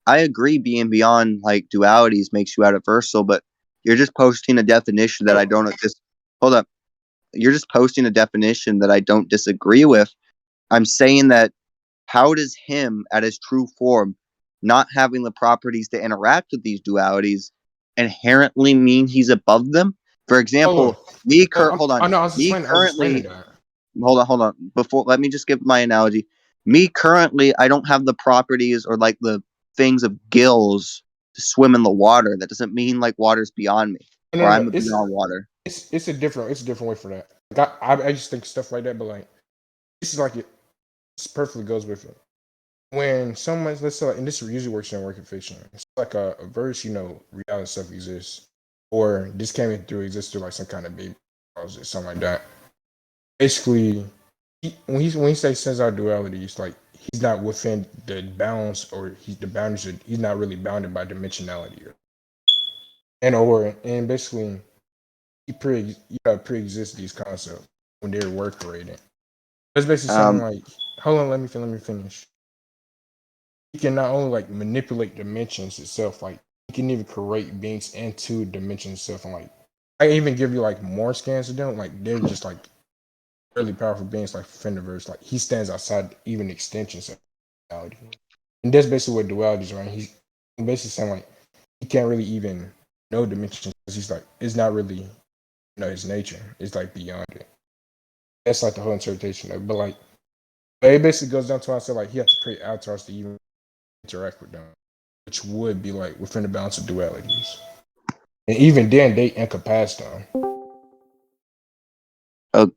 I agree. Being beyond like dualities makes you universal, but you're just posting a definition that I don't. Hold up. You're just posting a definition that I don't disagree with. I'm saying that how does him at his true form not having the properties to interact with these dualities inherently mean he's above them? For example, hold on. Hold on. Before, let me just give my analogy. Me currently, I don't have the properties or like the things of gills to swim in the water. That doesn't mean like water's beyond me or I'm beyond water. It's a different way for that. Like I just think stuff like that, but like this is like this perfectly goes with it. When someone's, let's say, like, and this usually works in working fiction. It's like a verse, reality stuff exists, or this came in through exists through like some kind of baby or something like that. Basically, when he says sense our duality, it's like he's not within the bounds, or the boundaries. He's not really bounded by dimensionality, and basically he pre-exists these concepts when they were created. It's basically saying like, hold on, let me finish. He can not only like manipulate dimensions itself, like he can even create beings into dimensions itself, and like I can even give you like more scans to them. Like they're just like really powerful beings like Fendiverse. Like he stands outside even extensions of reality. And that's basically what duality is, right? He's basically saying like he can't really even know dimensions because he's like it's not really his nature. It's like beyond it. That's like the whole interpretation of it. But like it basically goes down to I said like he has to create avatars to even interact with them, which would be like within the balance of dualities. And even then they incapacitate them.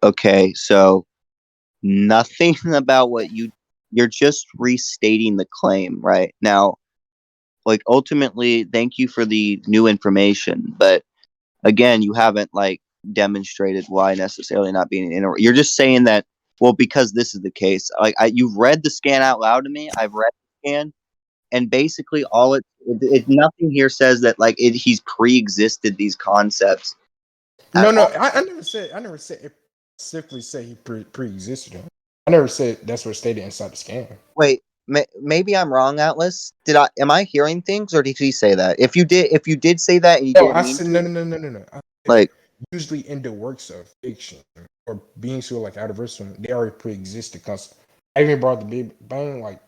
Okay, so nothing about what you're just restating the claim, right? Now, like ultimately, thank you for the new information, but again, you haven't like demonstrated why necessarily not being you're just saying that because this is the case. Like you've read the scan out loud to me. I've read the scan, and basically all it nothing here says that like he's pre-existed these concepts. No, I never said it specifically say he pre-existed him. I never said that's what stated inside the scan. Wait, maybe I'm wrong, Atlas. Am I hearing things, or did he say that? If you did say that, and you didn't I mean said to, no. like usually in the works of fiction or beings who are like out of Earth, they already pre-existed. Because I even brought the Big Bang. Like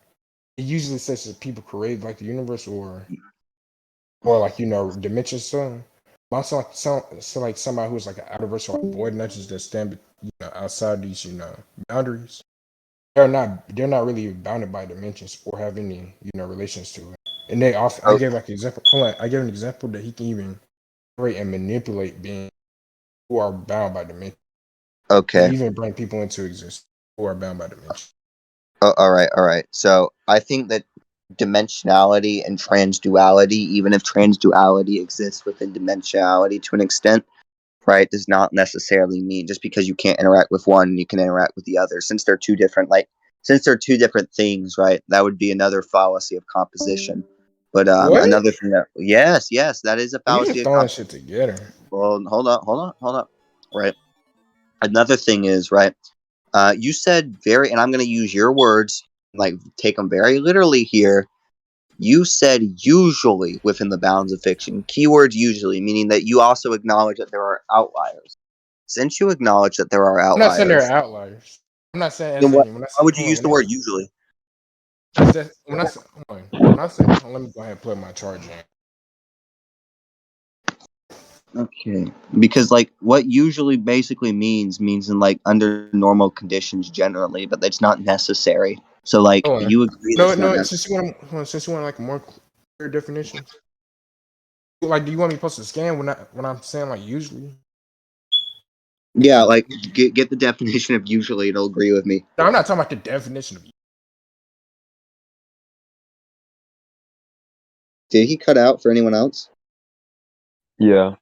it usually says that people create like the universe or like dimensions. So I'm like somebody who's like an out of Earth or like void nudges that stand outside these boundaries. They're not really bounded by dimensions or have any relations to it. And they often I gave like an example. Hold on, I gave an example that he can even create and manipulate beings who are bound by dimensions. okay. And even bring people into existence who are bound by dimensions. All right. So I think that dimensionality and transduality, even if transduality exists within dimensionality to an extent, right, does not necessarily mean just because you can't interact with one, you can interact with the other. Since they're two different things, right? That would be another fallacy of composition. But What? another thing that yes, that is a You fallacy just of throwing shit together. Well, hold on. Right. Another thing is, right, you said and I'm going to use your words, like take them very literally here. You said usually within the bounds of fiction. Keywords usually, meaning that you also acknowledge that there are outliers. Since you acknowledge that there are I'm not saying there are outliers, outliers. I'm not saying then SNU. why would you use the word usually? When I say, let me go ahead and plug my charger in. Okay, because like what usually basically means in like under normal conditions generally, but that's not necessary. So like you agree that's not necessary. Since you want like more clear definitions, like, do you want me to post a scan when I'm saying like usually? Yeah, like get the definition of usually. It'll agree with me. No, I'm not talking about the definition of. Did he cut out for anyone else? Yeah.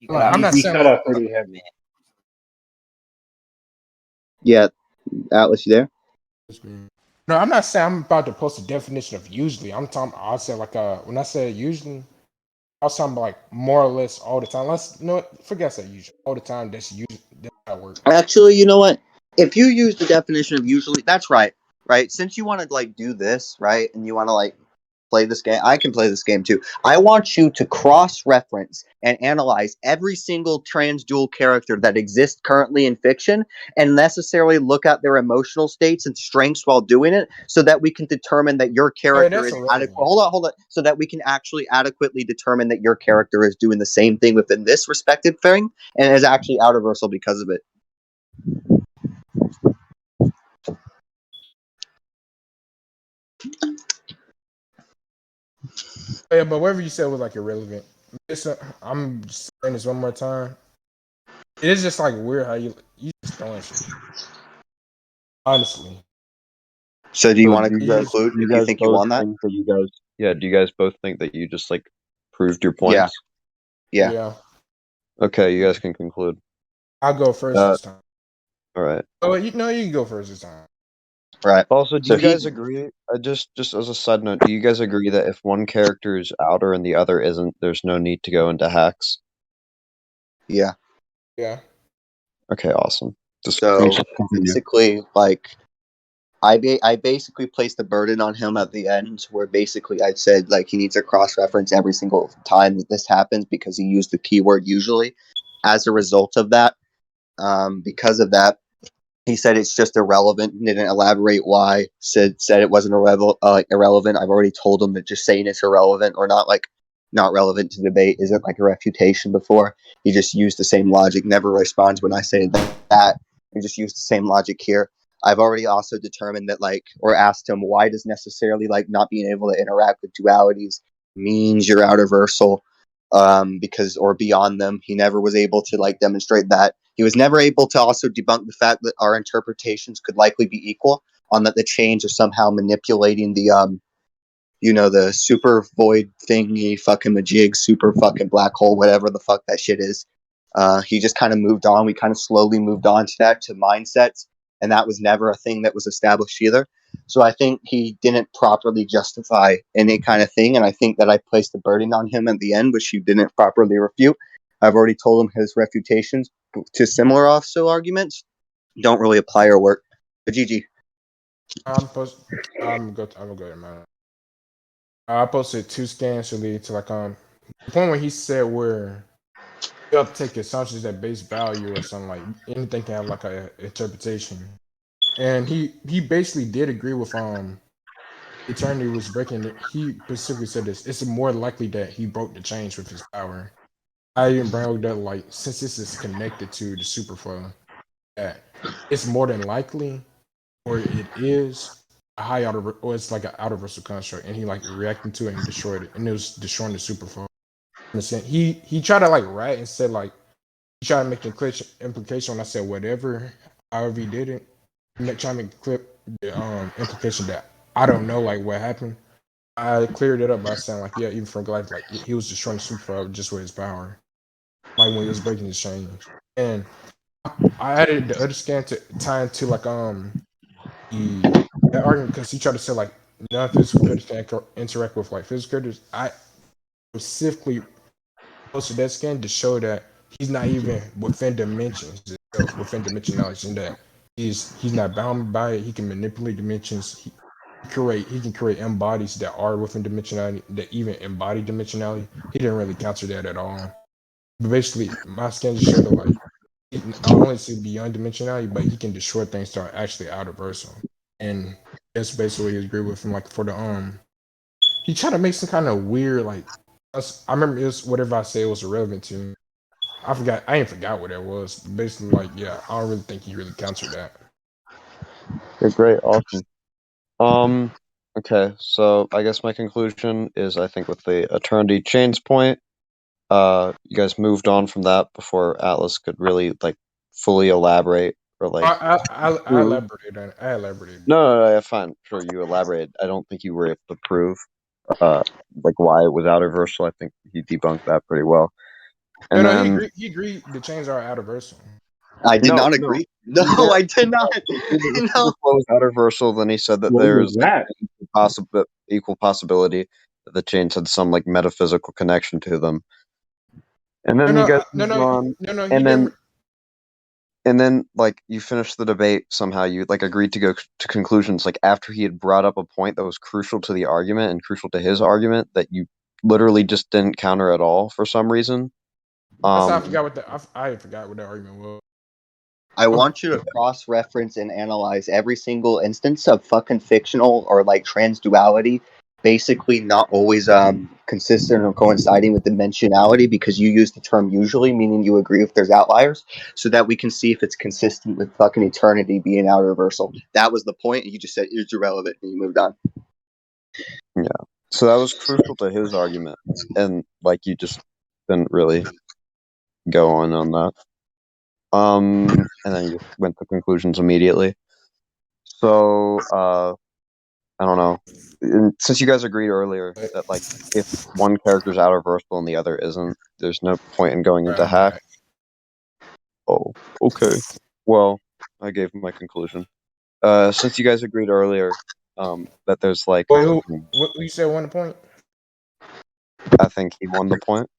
I'm not He saying cut out pretty heavy. Yeah, Atlas, you there? No, I'm not saying I'm about to post a definition of usually. I said like when I said usually, I was talking about like more or less all the time. Forget I said usually all the time. That's usually that's how it works. Actually, you know what? If you use the definition of usually, that's right. Right? Since you want to like do this, right, and you want to like play this game, I can play this game too. I want you to cross-reference and analyze every single trans-dual character that exists currently in fiction and necessarily look at their emotional states and strengths while doing it so that we can determine that your character is adequate. Hold on. So that we can actually adequately determine that your character is doing the same thing within this respective thing and is actually out of reversal because of it. Yeah, but whatever you said was like irrelevant. I'm just saying this one more time. It is just like weird how you just throwing shit. Honestly. So do you want to Do conclude if you think you both won that? think that you guys do you guys both think that you just like proved your points? Yeah. Okay, you guys can conclude. I'll go first this time. All right. Oh, you can go first this time. Right. Also, do you guys agree? Just as a side note, do you guys agree that if one character is outer and the other isn't, there's no need to go into hacks? Yeah. Yeah. Okay, awesome. So basically, like, I basically placed the burden on him at the end, where basically I said like he needs to cross-reference every single time that this happens because he used the keyword usually. As a result of that, because of that, he said it's just irrelevant. Didn't elaborate why. Said it wasn't irrelevant. I've already told him that just saying it's irrelevant or not relevant to debate isn't like a refutation. Before he just used the same logic. Never responds when I say that. He just used the same logic here. I've already also determined that or asked him why does necessarily not being able to interact with dualities means you're out of versal, because or beyond them. He never was able to demonstrate that. He was never able to also debunk the fact that our interpretations could likely be equal, on that the chains are somehow manipulating the super void thingy, fucking majig, super fucking black hole, whatever the fuck that shit is. He just kind of moved on. We kind of slowly moved on to that, to mindsets, and that was never a thing that was established either. So I think he didn't properly justify any kind of thing, and I think that I placed the burden on him at the end, which he didn't properly refute. I've already told him his refutations to similar also arguments don't really apply or work. But GG. I'm gonna go ahead, man. I posted 2 scans to lead to the point where he said where you have to take assumptions at base value or something, like anything can have like a interpretation. And he basically did agree with Eternity was breaking it. He specifically said this. It's more likely that he broke the chains with his power. I even brought that since this is connected to the superflow, that it's more than likely, or it is a high outer, or it's like an outer versal construct, and he reacting to it and destroyed it, and it was destroying the superflow. He tried to rat and said he tried to make the implication when I said whatever, however he did it, trying to make the implication that I don't know what happened. I cleared it up by saying yeah, even for Galactic, he was destroying the superflow just with his power, when he was breaking his chains. And I added the other scan to tie into that argument, because he tried to say non-physical critters can interact with physical critters. I specifically posted that scan to show that he's not even within dimensions itself, within dimensionality, and that he's not bound by it. He can manipulate dimensions. He can create embodies that are within dimensionality, that even embody dimensionality. He didn't really counter that at all. But basically, my scan just showed that he not only see beyond dimensionality, but he can destroy things that are actually out of versal. And that's basically what he agreed with him. For the he tried to make some kind of weird I remember it was whatever I say was irrelevant to him. I ain't forgot what that was. Basically, yeah, I don't really think he really countered that. Okay, great, awesome. Okay, so I guess my conclusion is I think with the Eternity Chains point, you guys moved on from that before Atlas could really fully elaborate or I elaborated on it. I elaborated. No, fine, sure, you elaborated. I don't think you were able to prove why it was out of versal. I think he debunked that pretty well. And then he agreed the chains are out of versal. I did not agree. No, I did not. No. Was out of versal. Then he said that there's equal possibility that the chains had some metaphysical connection to them. And then you guys and then you finished the debate somehow. You agreed to go to conclusions after he had brought up a point that was crucial to the argument and crucial to his argument that you literally just didn't counter at all for some reason. I forgot what the argument was. I want you to cross-reference and analyze every single instance of fucking fictional or transduality, basically not always consistent or coinciding with dimensionality, because you use the term usually, meaning you agree if there's outliers, so that we can see if it's consistent with fucking eternity being out reversal. That was the point, and you just said it's irrelevant, and you moved on. Yeah. So that was crucial to his argument, and you just didn't really go on that. And then you went to conclusions immediately. So, I don't know. Since you guys agreed earlier that if one character's out of versal and the other isn't, there's no point in going into hack. Oh, okay. Well, I gave my conclusion. Since you guys agreed earlier, that there's Wait, who you said won the point? I think he won the point.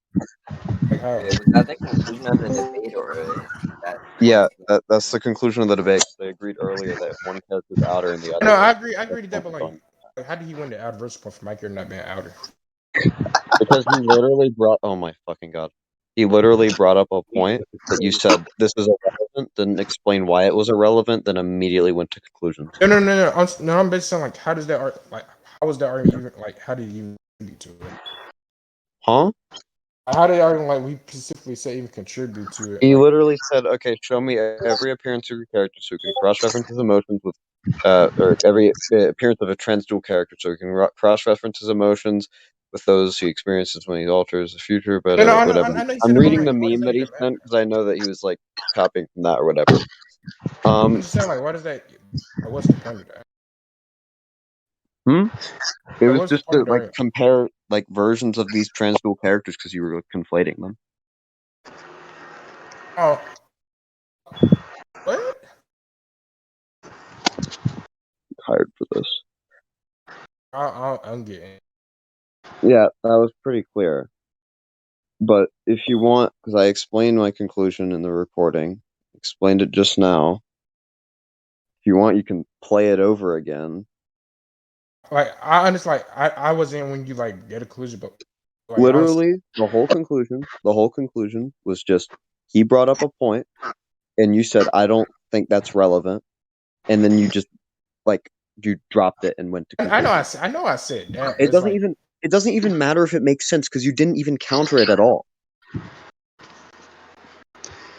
Like how? Was that the conclusion of the debate, or that? Yeah, that's the conclusion of the debate. They agreed earlier that one character's outer and the other. No, I is. agree. I agree to that, but like, how did he win the outer versus point for my character not being outer? Because he literally brought. Oh my fucking god! He literally brought up a point that you said this is irrelevant. Didn't explain why it was irrelevant. Then immediately went to conclusions. No. I'm basically saying like, how does that like, how was that argument even like? How did you contribute to it? Huh? How did argument like we specifically say even contribute to it? He Like, literally said, "Okay, show me every appearance of your character so we can cross-reference his emotions with, or every appearance of a trans-dual character so we can cross-reference his emotions with those he experiences when he alters the future." But no, whatever. I know you I'm said it, but reading the like, why does meme that that he even sent matter? because I know that he was like copying from that or whatever. I'm just saying like, why does that? Like, what's the point of that? It Like, was what's the just point to of the like argument? compare like versions of these trans-dual characters because you were conflating them. Oh, what? I'm tired for this. I'm getting. Yeah, that was pretty clear. But if you want, because I explained my conclusion in the recording, explained it just now. If you want, you can play it over again. Like, I honestly like, I wasn't when you like get a conclusion, but like, honestly, Literally, the whole conclusion was just he brought up a point, and you said, "I don't think that's relevant," and then you just like you dropped it and went to I know conclusion. I said that, but It it's doesn't like. even it doesn't even matter if it makes sense because you didn't even counter it at all.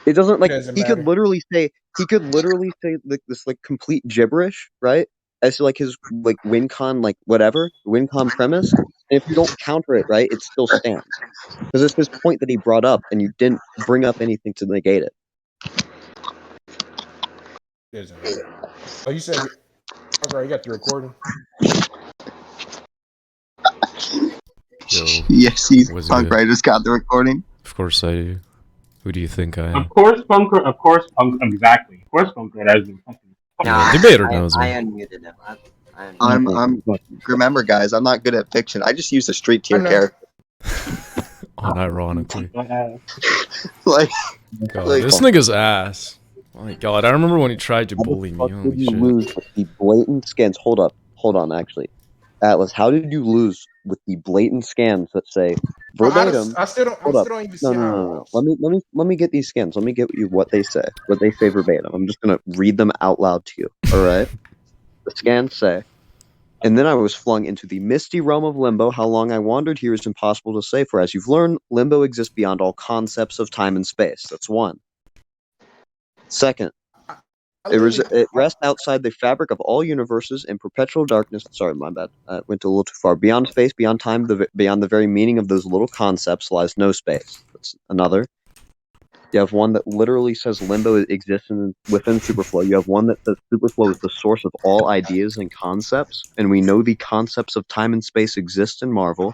It doesn't It like doesn't matter. he could literally say like this like complete gibberish, right? As to like his like WinCon like whatever WinCon premise. And if you don't counter it, right, it still stands because it's this point that he brought up, and you didn't bring up anything to negate it. It doesn't matter. Oh, you said, okay, you got the recording. Yo, Yes, he's what's Punk good? Right just got the recording. Of course I do. Who do you think I Of am? course, Punk, exactly. Of course, Punk has been fucking. Yeah, debater knows I me. unmuted him. I'm remember, guys, I'm not good at fiction. I just use a street I tier know. character. Unironically. Like, God, like this nigga's ass. My God, I remember when he tried to How the bully me. fuck did Holy you shit. lose with the blatant scans? Hold on, actually, Atlas, how did you lose with the blatant scans that say verbatim? I still Hold up. don't even No, see no, how I no, no, no. lost. Let me get these scans. Let me get you what they say. What they say verbatim. I'm just gonna read them out loud to you. All right. The scans say, and then I was flung into the misty realm of limbo. How long I wandered here is impossible to say, for as you've learned, limbo exists beyond all concepts of time and space. That's one. Second, it rests outside the fabric of all universes in perpetual darkness. Sorry, my bad. I went a little too far. Beyond space, beyond time, beyond the very meaning of those little concepts lies no space. That's another. You have one that literally says limbo exists within superflow. You have one that says superflow is the source of all ideas and concepts, and we know the concepts of time and space exist in Marvel.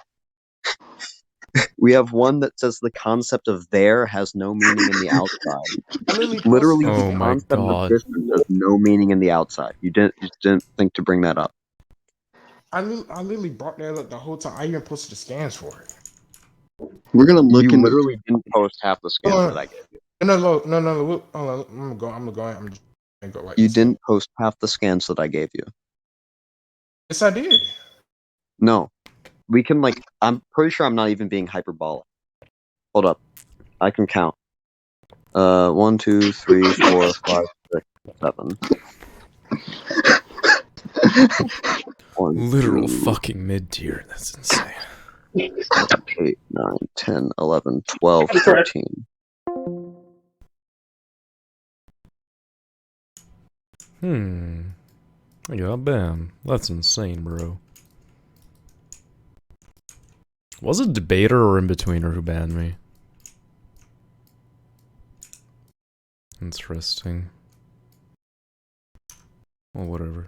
We have one that says the concept of there has no meaning in the outside. Literally, the Oh my concept of God. distance has no meaning in the outside. You didn't think to bring that up. I literally brought that up the whole time. I even posted the scans for it. we're gonna look You in. literally didn't post half the scans Hold that on. I gave you. No. Hold on. I'm gonna go. I'm just gonna go like You this. didn't post half the scans that I gave you. Yes, I did. No, we can like. I'm pretty sure I'm not even being hyperbolic. Hold up, I can count. 1, 2, 3, 4, 5, 6, 7. 1, Literal 2, fucking mid tier. That's insane. 8, 9, 10, 11, 12, 13. Yeah, bam. That's insane, bro. Was it debater or in betweener who banned me? Interesting. Well, whatever.